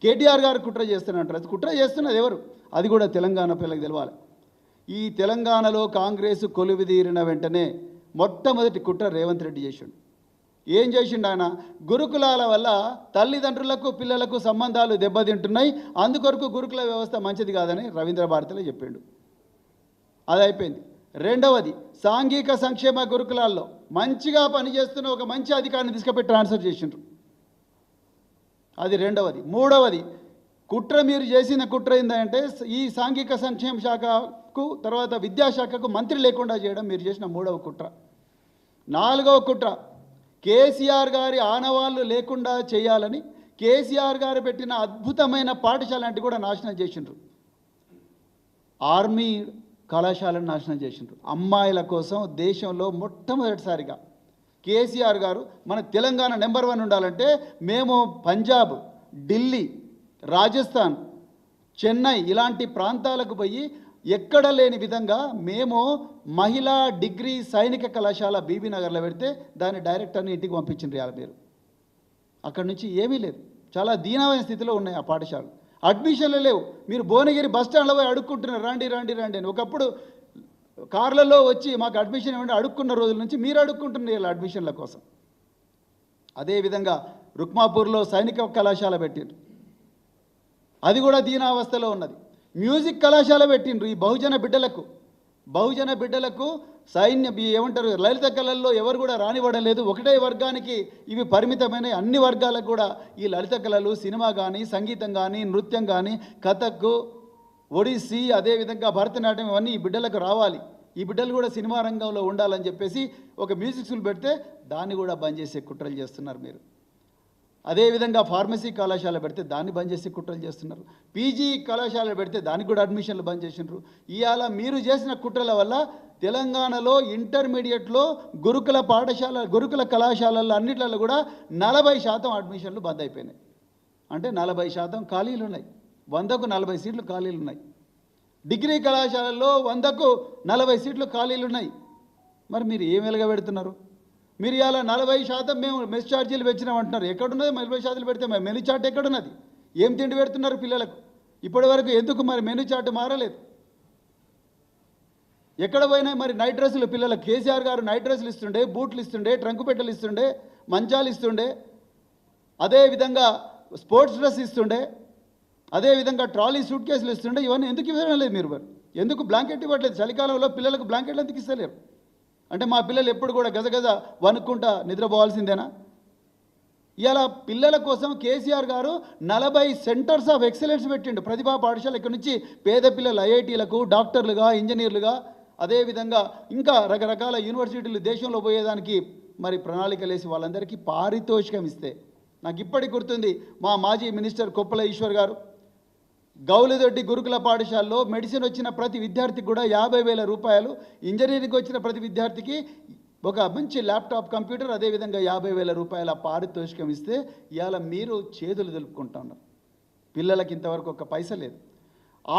Speaker 1: కేటీఆర్ గారు కుట్ర చేస్తున్నట్రా? కుట్ర చేస్తున్నది ఎవరు? అది కూడా తెలంగాణ పిల్లలకు తెలవాలి. ఈ తెలంగాణలో కాంగ్రెస్ కొలువుదీరిన వెంటనే మొట్టమొదటి కుట్ర రేవంత్ రెడ్డి చేసిండు. ఏం చేసిండు ఆయన? గురుకులాల వల్ల తల్లిదండ్రులకు పిల్లలకు సంబంధాలు దెబ్బతింటున్నాయి, అందుకొరకు గురుకుల వ్యవస్థ మంచిది కాదని రవీంద్ర భారతిలో చెప్పిండు. అది అయిపోయింది. రెండవది, సాంఘిక సంక్షేమ గురుకులాల్లో మంచిగా పనిచేస్తున్న ఒక మంచి అధికారిని తీసుకుపోయి ట్రాన్స్ఫర్ చేసిండ్రు. అది రెండవది. మూడవది కుట్ర, మీరు చేసిన కుట్ర ఏంటంటే ఈ సాంఘిక సంక్షేమ శాఖకు తర్వాత విద్యాశాఖకు మంత్రి లేకుండా చేయడం మీరు చేసిన మూడవ కుట్ర. నాలుగవ కుట్ర, కేసీఆర్ గారి ఆనవాళ్ళు లేకుండా చేయాలని కేసీఆర్ గారు పెట్టిన అద్భుతమైన పాఠశాల అంటే కూడా నాశనం చేసిండ్రు. ఆర్మీ కళాశాలను నాశనం చేసిండ్రు. అమ్మాయిల కోసం దేశంలో మొట్టమొదటిసారిగా కేసీఆర్ గారు మన తెలంగాణ నెంబర్ 1 ఉండాలంటే మేము పంజాబ్, ఢిల్లీ, రాజస్థాన్, చెన్నై ఇలాంటి ప్రాంతాలకు పోయి ఎక్కడ లేని విధంగా మేము మహిళా డిగ్రీ సైనిక కళాశాల బీబీనగర్లో పెడితే దాని డైరెక్టర్ని ఇంటికి పంపించిండ్రు. ఇవాళ మీరు అక్కడి నుంచి ఏమీ లేదు, చాలా దీనమైన స్థితిలో ఉన్నాయి ఆ పాఠశాలలు. అడ్మిషన్లు లేవు. మీరు భువనగిరి బస్ స్టాండ్లో పోయి అడుక్కుంటున్నారు, రండి రండి రండి అని. ఒకప్పుడు కార్లలో వచ్చి మాకు అడ్మిషన్ ఇవ్వండి అడుక్కున్న రోజుల నుంచి మీరు అడుక్కుంటున్నారు ఇలా అడ్మిషన్ల కోసం. అదేవిధంగా రుక్మాపూర్లో సైనిక కళాశాల పెట్టిండ్రు, అది కూడా దీనావస్థలో ఉన్నది. మ్యూజిక్ కళాశాల పెట్టిండ్రు ఈ బహుజన బిడ్డలకు ఏమంటారు లలిత కళల్లో ఎవరు కూడా రానివ్వడలేదు. ఒకటే వర్గానికి ఇవి పరిమితమైన, అన్ని వర్గాలకు కూడా ఈ లలిత కళలు, సినిమా కానీ, సంగీతం కానీ, నృత్యం కానీ, కథక్, ఒడిస్సీ, అదేవిధంగా భరతనాట్యం ఇవన్నీ ఈ బిడ్డలకు రావాలి, ఈ బిడ్డలు కూడా సినిమా రంగంలో ఉండాలని చెప్పేసి ఒక మ్యూజిక్ స్కూల్ పెడితే దాన్ని కూడా బంద్ చేసే కుట్రలు చేస్తున్నారు మీరు. అదేవిధంగా ఫార్మసీ కళాశాల పెడితే దాన్ని బంద్ చేసి కుట్రలు చేస్తున్నారు. పీజీ కళాశాల పెడితే దానికి కూడా అడ్మిషన్లు బంద్ చేసినారు. ఇవాళ మీరు చేసిన కుట్రల వల్ల తెలంగాణలో ఇంటర్మీడియట్లో గురుకుల కళాశాలల్లో అన్నిట్లలో కూడా 40% అడ్మిషన్లు బంద్ అయిపోయినాయి. అంటే 40% ఖాళీలు ఉన్నాయి, 100కు 40 సీట్లు ఖాళీలు ఉన్నాయి. డిగ్రీ కళాశాలల్లో 100కు 40 సీట్లు ఖాళీలు ఉన్నాయి. మరి మీరు ఏం వెలగబెడుతున్నారు? మీరు ఇలా 40% మేము మెస్ ఛార్జీలు పెంచినామంటున్నారు. ఎక్కడున్నది 40% పెడితే మరి మెనూ చార్ట్ ఎక్కడున్నది? ఏం తిండి పెడుతున్నారు పిల్లలకు? ఇప్పటి వరకు ఎందుకు మరి మెనూ చార్ట్ మారలేదు? ఎక్కడ పోయినాయి మరి నైట్ డ్రెస్సులు పిల్లలకు? కేసీఆర్ గారు నైట్ డ్రెస్సులు ఇస్తుండే, బూట్లు ఇస్తుండే, ట్రంకు పెట్టెలు ఇస్తుండే, మంచాలు ఇస్తుండే, అదేవిధంగా స్పోర్ట్స్ డ్రెస్ ఇస్తుండే, అదేవిధంగా ట్రాలీ సూట్ కేసులు ఇస్తుండే. ఇవన్నీ ఎందుకు ఇవ్వడం లేదు మీరు? మరి ఎందుకు బ్లాంకెట్ ఇవ్వట్లేదు? చలికాలంలో పిల్లలకు బ్లాంకెట్లు ఎందుకు ఇస్తలేరు? అంటే మా పిల్లలు ఎప్పుడు కూడా గజగజ వణుక్కుంటా నిద్రపోవాల్సిందేనా? ఇలా పిల్లల కోసం కేసీఆర్ గారు 40 సెంటర్స్ ఆఫ్ ఎక్సలెన్స్ పెట్టిండు. ప్రతిభా పాఠశాల ఇక్కడ నుంచి పేద పిల్లలు ఐఐటీలకు డాక్టర్లుగా, ఇంజనీర్లుగా, అదేవిధంగా ఇంకా రకరకాల యూనివర్సిటీలు దేశంలో పోయేదానికి మరి ప్రణాళికలు వేసి వాళ్ళందరికీ పారితోషికం ఇస్తే, నాకు ఇప్పటికి గుర్తుంది మా మాజీ మినిస్టర్ కొప్పుల ఈశ్వర్ గారు గౌలిదొడ్డి గురుకుల పాఠశాలలో మెడిసిన్ వచ్చిన ప్రతి విద్యార్థికి కూడా 50,000 రూపాయలు, ఇంజనీరింగ్ వచ్చిన ప్రతి విద్యార్థికి ఒక మంచి ల్యాప్టాప్ కంప్యూటర్, అదేవిధంగా 50,000 రూపాయల పారితోషికం ఇస్తే ఇవాళ మీరు చేతులు దులుపుకుంటా ఉన్నారు. పిల్లలకి ఇంతవరకు ఒక పైసా లేదు.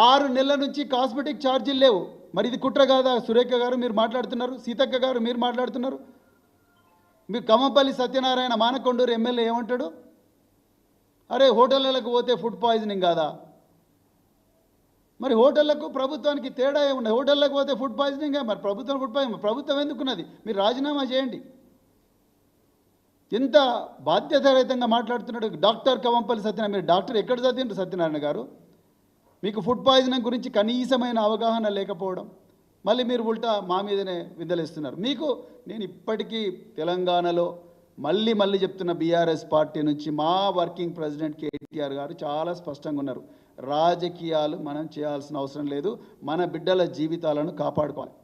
Speaker 1: 6 నెలల నుంచి కాస్మెటిక్ ఛార్జీలు లేవు. మరి ఇది కుట్ర కాదా? సురేఖ గారు మీరు మాట్లాడుతున్నారు, సీతక్క గారు మీరు మాట్లాడుతున్నారు. మీరు కమ్మపల్లి సత్యనారాయణ మానకొండూరు ఎమ్మెల్యే ఏమంటాడు? అరే హోటళ్ళకు పోతే ఫుడ్ పాయిజనింగ్ కాదా? మరి హోటళ్లకు ప్రభుత్వానికి తేడా ఏమున్నాయి? హోటళ్ళకు పోతే ఫుడ్ పాయిజనింగ్, మరి ప్రభుత్వం ఫుడ్ పాయిజనింగ్, ప్రభుత్వం ఎందుకున్నది? మీరు రాజీనామా చేయండి. ఎంత బాధ్యతారహితంగా మాట్లాడుతున్నాడు డాక్టర్ కవంపల్లి సత్యనారాయణ. మీరు డాక్టర్ ఎక్కడ చదివిండ్రు సత్యనారాయణ గారు? మీకు ఫుడ్ పాయిజనింగ్ గురించి కనీసమైన అవగాహన లేకపోవడం, మళ్ళీ మీరు ఉల్టా మా మీదనే విందలేస్తున్నారు. మీకు నేను ఇప్పటికీ తెలంగాణలో మళ్ళీ చెప్తున్న బీఆర్ఎస్ పార్టీ నుంచి మా వర్కింగ్ ప్రెసిడెంట్ కేటీఆర్ గారు చాలా స్పష్టంగా ఉన్నారు. రాజకీయాలు మనం చేయాల్సిన అవసరం లేదు, మన బిడ్డల జీవితాలను కాపాడుకోవాలి.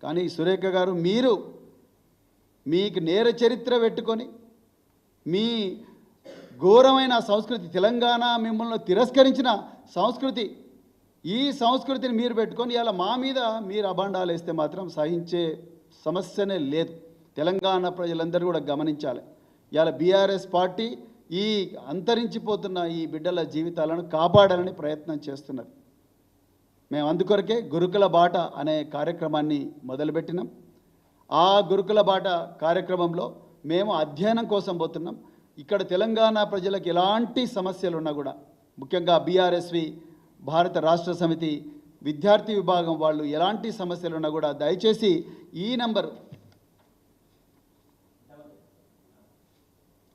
Speaker 1: కానీ సురేఖ గారు మీరు మీకు నేర చరిత్ర పెట్టుకొని మీ ఘోరమైన సంస్కృతి, తెలంగాణ మిమ్మల్ని తిరస్కరించిన సంస్కృతి, ఈ సంస్కృతిని మీరు పెట్టుకొని ఇలా మా మీద మీరు అభాండాలు వేస్తే మాత్రం సహించే సమస్యనే లేదు. తెలంగాణ ప్రజలందరూ కూడా గమనించాలి. ఇలా బీఆర్ఎస్ పార్టీ ఈ అంతరించిపోతున్న ఈ బిడ్డల జీవితాలను కాపాడాలని ప్రయత్నం చేస్తున్నది. మేము అందుకొరకే గురుకుల బాట అనే కార్యక్రమాన్ని మొదలుపెట్టినాం. ఆ గురుకుల బాట కార్యక్రమంలో మేము అధ్యయనం కోసం పోతున్నాం. ఇక్కడ తెలంగాణ ప్రజలకు ఎలాంటి సమస్యలు ఉన్నా కూడా, ముఖ్యంగా బీఆర్ఎస్వి భారత రాష్ట్ర సమితి విద్యార్థి విభాగం వాళ్ళు ఎలాంటి సమస్యలు ఉన్నా కూడా దయచేసి ఈ నంబర్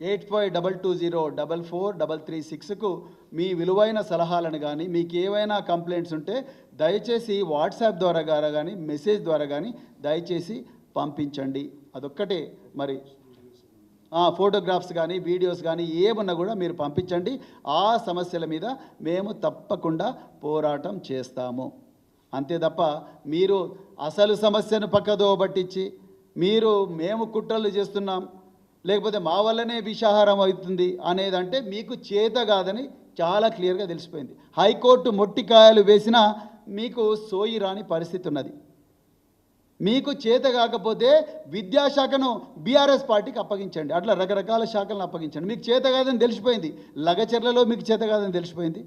Speaker 1: 8522044336కు మీ విలువైన సలహాలను కానీ మీకు ఏవైనా కంప్లైంట్స్ ఉంటే దయచేసి వాట్సాప్ ద్వారా కానీ మెసేజ్ ద్వారా కానీ దయచేసి పంపించండి. అదొక్కటే. మరి ఫోటోగ్రాఫ్స్ కానీ వీడియోస్ కానీ ఏమన్నా కూడా మీరు పంపించండి. ఆ సమస్యల మీద మేము తప్పకుండా పోరాటం చేస్తాము. అంతే తప్ప మీరు అసలు సమస్యను పక్కదో పట్టించి మేము కుట్రలు చేస్తున్నాం, లేకపోతే మా వల్లనే విషాహారం అవుతుంది అనేదంటే మీకు చేత కాదని చాలా క్లియర్గా తెలిసిపోయింది. హైకోర్టు మొట్టికాయలు వేసినా మీకు సోయి రాని పరిస్థితి ఉన్నది. మీకు చేత కాకపోతే విద్యాశాఖను బీఆర్ఎస్ పార్టీకి అప్పగించండి. అట్లా రకరకాల శాఖలను అప్పగించండి. మీకు చేత కాదని తెలిసిపోయింది. లగచర్లలో మీకు చేత కాదని తెలిసిపోయింది.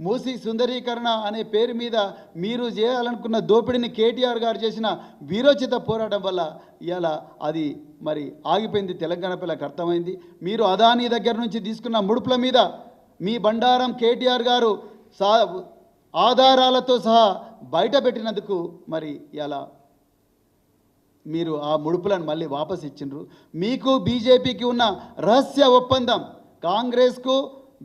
Speaker 1: మూసి సుందరీకరణ అనే పేరు మీద మీరు చేయాలనుకున్న దోపిడీని కేటీఆర్ గారు చేసిన వీరోచిత పోరాటం వల్ల ఇవాళ అది మరి ఆగిపోయింది. తెలంగాణ పిల్లలకు అర్థమైంది. మీరు అదానీ దగ్గర నుంచి తీసుకున్న ముడుపుల మీద మీ బండారం కేటీఆర్ గారు ఆధారాలతో సహా బయట పెట్టినందుకు మరి ఇలా మీరు ఆ ముడుపులను మళ్ళీ వాపస్ ఇచ్చిండ్రు. మీకు బీజేపీకి ఉన్న రహస్య ఒప్పందం, కాంగ్రెస్కు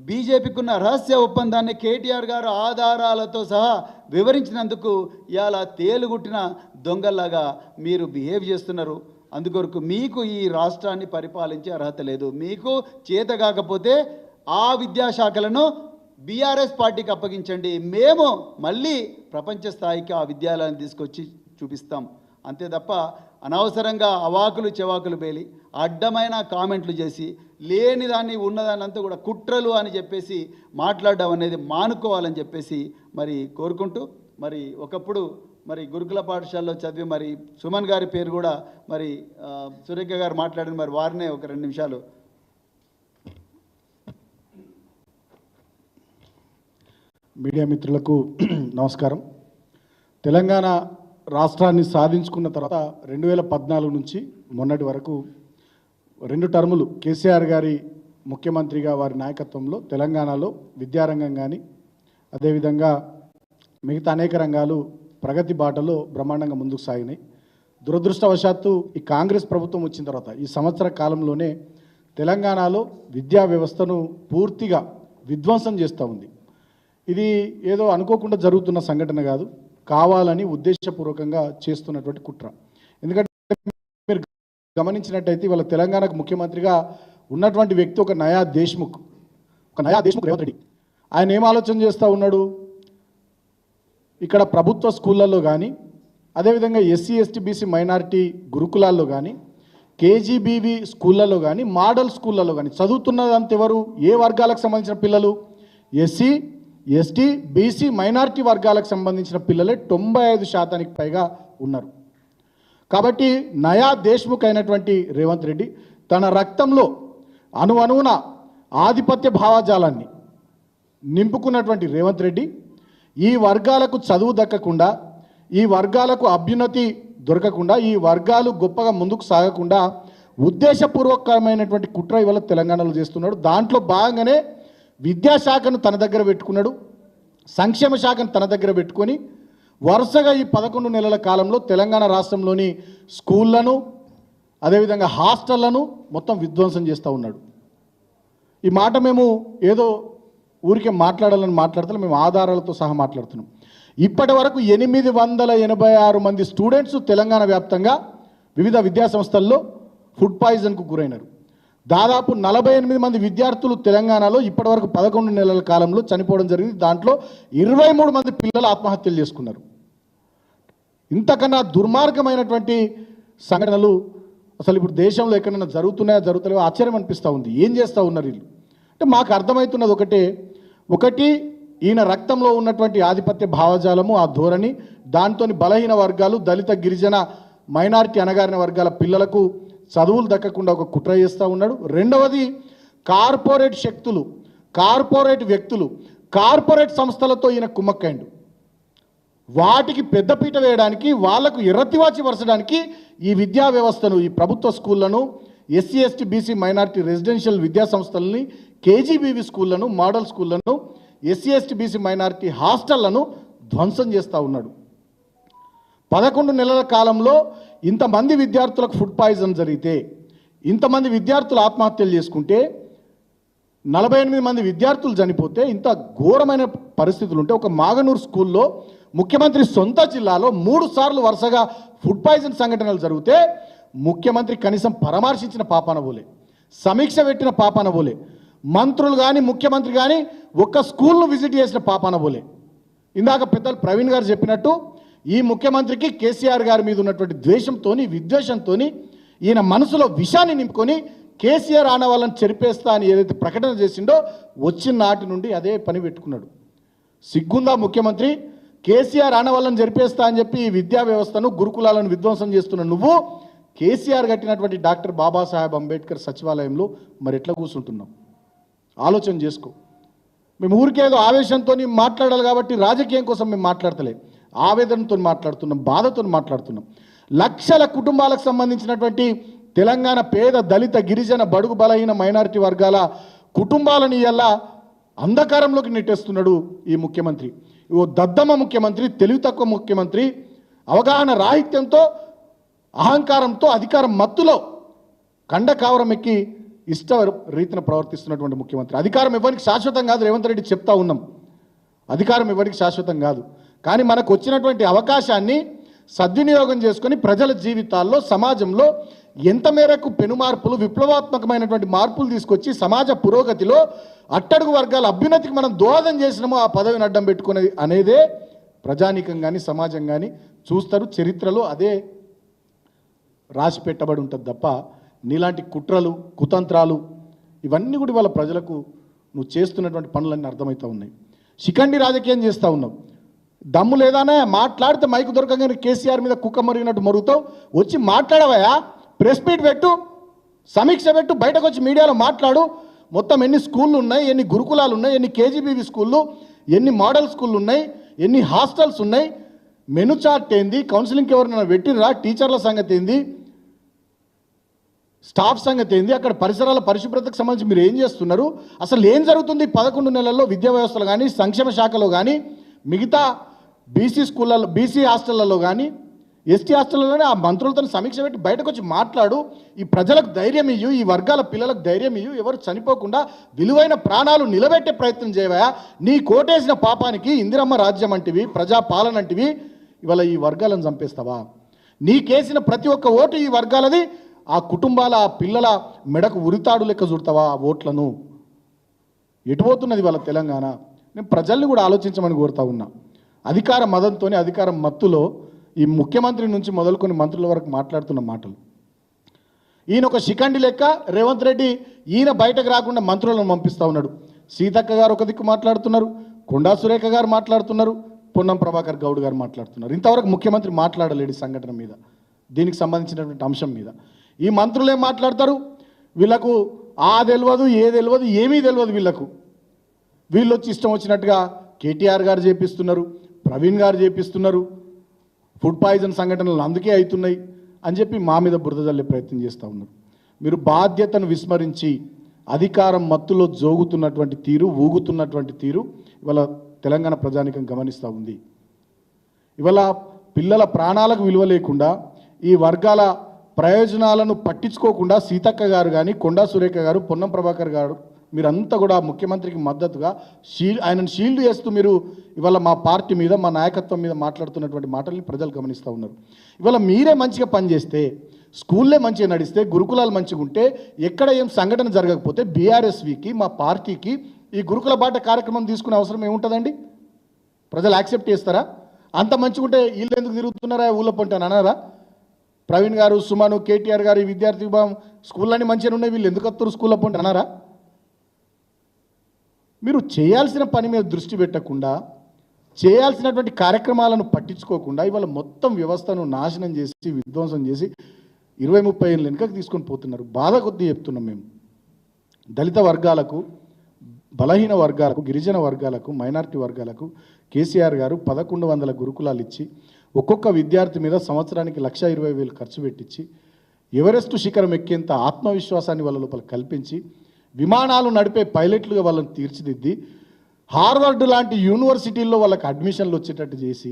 Speaker 1: బీజేపీకి ఉన్న రహస్య ఒప్పందాన్ని కేటీఆర్ గారు ఆధారాలతో సహా వివరించినందుకు ఇలా తేలుగుట్టిన దొంగల్లాగా మీరు బిహేవ్ చేస్తున్నారు. అందుకొరకు మీకు ఈ రాష్ట్రాన్ని పరిపాలించే అర్హత లేదు. మీకు చేత కాకపోతే ఆ విద్యాశాఖలను బీఆర్ఎస్ పార్టీకి అప్పగించండి. మేము మళ్ళీ ప్రపంచ స్థాయికి ఆ విద్యాలయాన్ని తీసుకొచ్చి చూపిస్తాం. అంతే తప్ప అనవసరంగా అవాకులు చెవాకులు పేలి అడ్డమైన కామెంట్లు చేసి లేని దాన్ని ఉన్నదాన్ని అంతా కూడా కుట్రలు అని చెప్పేసి మాట్లాడడం అనేది మానుకోవాలని చెప్పేసి మరి కోరుకుంటూ, మరి ఒకప్పుడు మరి గురుకుల పాఠశాలలో చదివి మరి సుమన్ గారి పేరు కూడా మరి సురేఖ గారు మాట్లాడిన మరి వారినే ఒక 2 నిమిషాలు.
Speaker 2: మీడియా మిత్రులకు నమస్కారం. తెలంగాణ రాష్ట్రాన్ని సాధించుకున్న తర్వాత 2014 నుంచి మొన్నటి వరకు 2 టర్ములు కేసీఆర్ గారి ముఖ్యమంత్రిగా వారి నాయకత్వంలో తెలంగాణలో విద్యారంగం కానీ అదేవిధంగా మిగతా అనేక రంగాలు ప్రగతి బాటలో బ్రహ్మాండంగా ముందుకు సాగినాయి. దురదృష్టవశాత్తు ఈ కాంగ్రెస్ ప్రభుత్వం వచ్చిన తర్వాత ఈ సంవత్సర కాలంలోనే తెలంగాణలో విద్యా వ్యవస్థను పూర్తిగా విధ్వంసం చేస్తూ ఉంది. ఇది ఏదో అనుకోకుండా జరుగుతున్న సంఘటన కాదు, కావాలని ఉద్దేశపూర్వకంగా చేస్తున్నటువంటి కుట్ర. ఎందుకంటే మీరు గమనించినట్టయితే ఇవాళ తెలంగాణకు ముఖ్యమంత్రిగా ఉన్నటువంటి వ్యక్తి ఒక నయా దేశ్ముఖ్ రేవంత్ రెడ్డి. ఆయన ఏం ఆలోచన చేస్తూ ఉన్నాడు, ఇక్కడ ప్రభుత్వ స్కూళ్ళల్లో కానీ అదేవిధంగా ఎస్సీ ఎస్టీ బీసీ మైనారిటీ గురుకులాల్లో కానీ కేజీబీవీ స్కూళ్ళల్లో కానీ మోడల్ స్కూళ్ళల్లో కానీ చదువుతున్నదంత ఎవరు, ఏ వర్గాలకు సంబంధించిన పిల్లలు, ఎస్సీ ఎస్టీ బీసీ మైనారిటీ వర్గాలకు సంబంధించిన పిల్లలే 95% పైగా ఉన్నారు. కాబట్టి నయా దేశ్ముఖ్ అయినటువంటి రేవంత్ రెడ్డి తన రక్తంలో అణువణువున ఆధిపత్య భావజాలాన్ని నింపుకున్నటువంటి రేవంత్ రెడ్డి ఈ వర్గాలకు చదువు దక్కకుండా, ఈ వర్గాలకు అభ్యున్నతి దొరకకుండా, ఈ వర్గాలు గొప్పగా ముందుకు సాగకుండా ఉద్దేశపూర్వకమైనటువంటి కుట్ర ఇవాళ తెలంగాణలో చేస్తున్నాడు. దాంట్లో భాగంగానే విద్యాశాఖను తన దగ్గర పెట్టుకున్నాడు, సంక్షేమ శాఖను తన దగ్గర పెట్టుకొని వరుసగా ఈ 11 నెలల కాలంలో తెలంగాణ రాష్ట్రంలోని స్కూళ్లను అదేవిధంగా హాస్టళ్లను మొత్తం విధ్వంసం చేస్తూ ఉన్నాడు. ఈ మాట మేము ఏదో ఊరికే మాట్లాడాలని మాట్లాడతాం, మేము ఆధారాలతో సహా మాట్లాడుతున్నాం. ఇప్పటి వరకు 886 మంది స్టూడెంట్స్ తెలంగాణ వ్యాప్తంగా వివిధ విద్యాసంస్థల్లో ఫుడ్ పాయిజన్కు గురైనారు. దాదాపు 48 మంది విద్యార్థులు తెలంగాణలో ఇప్పటి వరకు 11 నెలల కాలంలో చనిపోవడం జరిగింది. దాంట్లో 23 మంది పిల్లలు ఆత్మహత్యలు చేసుకున్నారు. ఇంతకన్నా దుర్మార్గమైనటువంటి సంఘటనలు అసలు ఇప్పుడు దేశంలో ఎక్కడైనా జరుగుతలేవో ఆశ్చర్యం అనిపిస్తూ ఉంది. ఏం చేస్తూ ఉన్నారు వీళ్ళు అంటే మాకు అర్థమవుతున్నది ఒకటి ఈయన రక్తంలో ఉన్నటువంటి ఆధిపత్య భావజాలము, ఆ ధోరణి, దాంతో బలహీన వర్గాలు, దళిత గిరిజన మైనారిటీ అణగారిన వర్గాల పిల్లలకు చదువులు దక్కకుండా ఒక కుట్ర చేస్తూ ఉన్నాడు. రెండవది కార్పొరేట్ శక్తులు, కార్పొరేట్ వ్యక్తులు, కార్పొరేట్ సంస్థలతో ఈయన కుమ్మక్కైండు. వాటికి పెద్దపీట వేయడానికి, వాళ్లకు ఎర్రతివాచి వరచడానికి ఈ విద్యా వ్యవస్థను, ఈ ప్రభుత్వ స్కూళ్లను, SC ST BC minority residential విద్యా సంస్థలని, కేజీబీవీ స్కూళ్లను, మోడల్ స్కూళ్లను, ఎస్సీ ఎస్టీ బీసీ మైనారిటీ హాస్టళ్లను ధ్వంసం చేస్తూ ఉన్నాడు. 11 నెలల కాలంలో ఇంతమంది విద్యార్థులకు ఫుడ్ పాయిజన్ జరిగితే, ఇంతమంది విద్యార్థులు ఆత్మహత్యలు చేసుకుంటే, 48 మంది విద్యార్థులు చనిపోతే, ఇంత ఘోరమైన పరిస్థితులు ఉంటే, ఒక మాగనూరు స్కూల్లో ముఖ్యమంత్రి సొంత జిల్లాలో 3 సార్లు వరుసగా ఫుడ్ పాయిజన్ సంఘటనలు జరిగితే ముఖ్యమంత్రి కనీసం పరామర్శించిన పాపాన పోలే, సమీక్ష పెట్టిన పాపాన పోలే, మంత్రులు కానీ ముఖ్యమంత్రి కానీ ఒక్క స్కూల్ను విజిట్ చేసిన పాపాన పోలే. ఇందాక పెద్దలు ప్రవీణ్ గారు చెప్పినట్టు ఈ ముఖ్యమంత్రికి కేసీఆర్ గారి మీద ఉన్నటువంటి ద్వేషంతో, విద్వేషంతో ఈయన మనసులో విషాన్ని నింపుకొని కేసీఆర్ ఆనవాళ్ళని చెరిపేస్తా అని ఏదైతే ప్రకటన చేసిండో వచ్చిన నాటి నుండి అదే పని పెట్టుకున్నాడు. సిగ్గుందా ముఖ్యమంత్రి? కేసీఆర్ ఆనవాళ్ళని జరిపేస్తా అని చెప్పి ఈ విద్యా వ్యవస్థను, గురుకులాలను విధ్వంసం చేస్తున్న నువ్వు కేసీఆర్ కట్టినటువంటి డాక్టర్ బాబాసాహెబ్ అంబేద్కర్ సచివాలయంలో మరి ఎట్లా కూర్చుంటున్నావు? ఆలోచన చేసుకో. మేము ఊరికేదో ఆవేశంతో మాట్లాడాలి కాబట్టి రాజకీయం కోసం మేము మాట్లాడతలే, ఆవేదనతో మాట్లాడుతున్నాం, బాధతో మాట్లాడుతున్నాం. లక్షల కుటుంబాలకు సంబంధించినటువంటి తెలంగాణ పేద దళిత గిరిజన బడుగు బలహీన మైనారిటీ వర్గాల కుటుంబాలను ఇలా అంధకారంలోకి నెట్టేస్తున్నాడు ఈ ముఖ్యమంత్రి. ఓ దద్దమ్మ ముఖ్యమంత్రి, తెలివి తక్కువ ముఖ్యమంత్రి, అవగాహన రాహిత్యంతో, అహంకారంతో, అధికారం మత్తులో కండకావరం ఎక్కి ఇష్ట రీతిన ప్రవర్తిస్తున్నటువంటి ముఖ్యమంత్రి. అధికారం ఎవరికి శాశ్వతం కాదు, రేవంత్ రెడ్డి చెప్తా ఉన్నాం. అధికారం ఎవరికి శాశ్వతం కాదు. కానీ మనకు వచ్చినటువంటి అవకాశాన్ని సద్వినియోగం చేసుకొని ప్రజల జీవితాల్లో, సమాజంలో ఎంత మేరకు పెనుమార్పులు, విప్లవాత్మకమైనటువంటి మార్పులు తీసుకొచ్చి సమాజ పురోగతిలో అట్టడుగు వర్గాల అభ్యున్నతికి మనం దోహదం చేసినామో ఆ పదవిని అడ్డం పెట్టుకునేది అనేదే ప్రజానీకం కానీ సమాజం కానీ చూస్తారు. చరిత్రలో అదే రాసి పెట్టబడి ఉంటుంది తప్ప నీలాంటి కుట్రలు, కుతంత్రాలు ఇవన్నీ కూడా వాళ్ళ ప్రజలకు నువ్వు చేస్తున్నటువంటి పనులన్నీ అర్థమవుతూ ఉన్నాయి. శిఖండి రాజకీయం చేస్తూ ఉన్నావు. దమ్ము లేదానే? మాట్లాడితే మైకు దొరకగానే కేసీఆర్ మీద కుక్క మరిగినట్టు మరుగుతావు. వచ్చి మాట్లాడవయా, ప్రెస్ మీట్ పెట్టు, సమీక్ష పెట్టు, బయటకు వచ్చి మీడియాలో మాట్లాడు. మొత్తం ఎన్ని స్కూళ్ళు ఉన్నాయి, ఎన్ని గురుకులాలు ఉన్నాయి, ఎన్ని కేజీబీవీ స్కూళ్ళు, ఎన్ని మోడల్ స్కూళ్ళు ఉన్నాయి, ఎన్ని హాస్టల్స్ ఉన్నాయి, మెను చార్ట్ ఏంది, కౌన్సిలింగ్కి ఎవరైనా పెట్టినరా, టీచర్ల సంగతి ఏంది, స్టాఫ్ సంగతి ఏంది, అక్కడ పరిసరాల పరిశుభ్రతకు సంబంధించి మీరు ఏం చేస్తున్నారు, అసలు ఏం జరుగుతుంది 11 నెలల్లో విద్యా వ్యవస్థలో కానీ, సంక్షేమ శాఖలో కానీ, మిగతా బీసీ స్కూళ్ళలో, బీసీ హాస్టళ్లలో కానీ, ఎస్టీ హాస్టళ్లలోనే ఆ మంత్రులతో సమీక్ష పెట్టి బయటకు వచ్చి మాట్లాడు. ఈ ప్రజలకు ధైర్యం ఇయ్యు, ఈ వర్గాల పిల్లలకు ధైర్యం ఇయ్యు, ఎవరు చనిపోకుండా విలువైన ప్రాణాలు నిలబెట్టే ప్రయత్నం చేయవా. నీ కోటేసిన పాపానికి ఇందిరమ్మ రాజ్యం అంటివి, ప్రజాపాలన అంటివి, ఇవాళ ఈ వర్గాలను చంపేస్తావా? నీకేసిన ప్రతి ఒక్క ఓటు ఈ వర్గాలది. ఆ కుటుంబాల ఆ పిల్లల మెడకు ఉరితాడు లెక్క చుడతావా ఆ ఓట్లను? ఎటుపోతున్నది వాళ్ళ తెలంగాణ? నేను ప్రజల్ని కూడా ఆలోచించమని కోరుతా ఉన్నా. అధికార మదంతోనే, అధికారం మత్తులో ఈ ముఖ్యమంత్రి నుంచి మొదలుకొని మంత్రుల వరకు మాట్లాడుతున్న మాటలు. ఈయన ఒక శిఖండి లెక్క రేవంత్ రెడ్డి ఈయన బయటకు రాకుండా మంత్రులను పంపిస్తూ ఉన్నాడు. సీతక్క గారు ఒక దిక్కు మాట్లాడుతున్నారు, కొండా సురేఖ గారు మాట్లాడుతున్నారు, పొన్నం ప్రభాకర్ గౌడ్ గారు మాట్లాడుతున్నారు. ఇంతవరకు ముఖ్యమంత్రి మాట్లాడలేడు ఈ సంఘటన మీద, దీనికి సంబంధించినటువంటి అంశం మీద. ఈ మంత్రులు ఏం మాట్లాడతారు? వీళ్ళకు ఆ తెలియదు, ఏ తెలియదు, ఏమీ తెలియదు వీళ్ళకు. వీళ్ళు వచ్చి ఇష్టం వచ్చినట్టుగా కేటీఆర్ గారు చేపిస్తున్నారు, ప్రవీణ్ గారు చేపిస్తున్నారు, ఫుడ్ పాయిజన్ సంఘటనలు అందుకే అవుతున్నాయి అని చెప్పి మా మీద బురద జల్లే ప్రయత్నం చేస్తూ ఉన్నారు. మీరు బాధ్యతను విస్మరించి అధికారం మత్తులో జోగుతున్నటువంటి తీరు, ఊగుతున్నటువంటి తీరు ఇవాళ తెలంగాణ ప్రజానికం గమనిస్తూ ఉంది. ఇవాళ పిల్లల ప్రాణాలకు విలువ లేకుండా, ఈ వర్గాల ప్రయోజనాలను పట్టించుకోకుండా సీతక్క గారు కానీ, కొండా సురేఖ గారు, పొన్నం ప్రభాకర్ గారు మీరంతా కూడా ముఖ్యమంత్రికి మద్దతుగా ఆయనను షీల్డ్ చేస్తూ మీరు ఇవాళ మా పార్టీ మీద, మా నాయకత్వం మీద మాట్లాడుతున్నటువంటి మాటల్ని ప్రజలు గమనిస్తూ ఉన్నారు. ఇవాళ మీరే మంచిగా పనిచేస్తే, స్కూల్లే మంచిగా నడిస్తే, గురుకులాలు మంచిగా ఉంటే, ఎక్కడ ఏం సంఘటన జరగకపోతే బీఆర్ఎస్వికి, మా పార్టీకి ఈ గురుకుల బాట కార్యక్రమం తీసుకునే అవసరం ఏముంటుందండి? ప్రజలు యాక్సెప్ట్ చేస్తారా? అంత మంచిగా ఉంటే వీళ్ళు ఎందుకు తిరుగుతున్నారా ఊళ్ళో పొంటాను అన్నారా? ప్రవీణ్ గారు, సుమను, కేటీఆర్ గారు, ఈ విద్యార్థి విభాగం స్కూళ్ళన్నీ మంచిగా ఉన్నాయి, వీళ్ళు ఎందుకు వస్తారు స్కూల్లో పొంటాను అన్నారా? మీరు చేయాల్సిన పని మీద దృష్టి పెట్టకుండా, చేయాల్సినటువంటి కార్యక్రమాలను పట్టించుకోకుండా ఇవాళ మొత్తం వ్యవస్థను నాశనం చేసి, విధ్వంసం చేసి 20-30 ఏళ్ళ వెనుకకు తీసుకొని పోతున్నారు. బాధ కొద్దీ చెప్తున్నాం మేము. దళిత వర్గాలకు, బలహీన వర్గాలకు, గిరిజన వర్గాలకు, మైనారిటీ వర్గాలకు కేసీఆర్ గారు 1100 గురుకులాలు ఇచ్చి, ఒక్కొక్క విద్యార్థి మీద సంవత్సరానికి 1,20,000 ఖర్చు పెట్టించి, ఎవరెస్ట్ శిఖరం ఎక్కేంత ఆత్మవిశ్వాసాన్ని వాళ్ళ లోపల కల్పించి, విమానాలు నడిపే పైలట్లుగా వాళ్ళని తీర్చిదిద్ది, హార్వర్డ్ లాంటి యూనివర్సిటీల్లో వాళ్ళకి అడ్మిషన్లు వచ్చేటట్టు చేసి,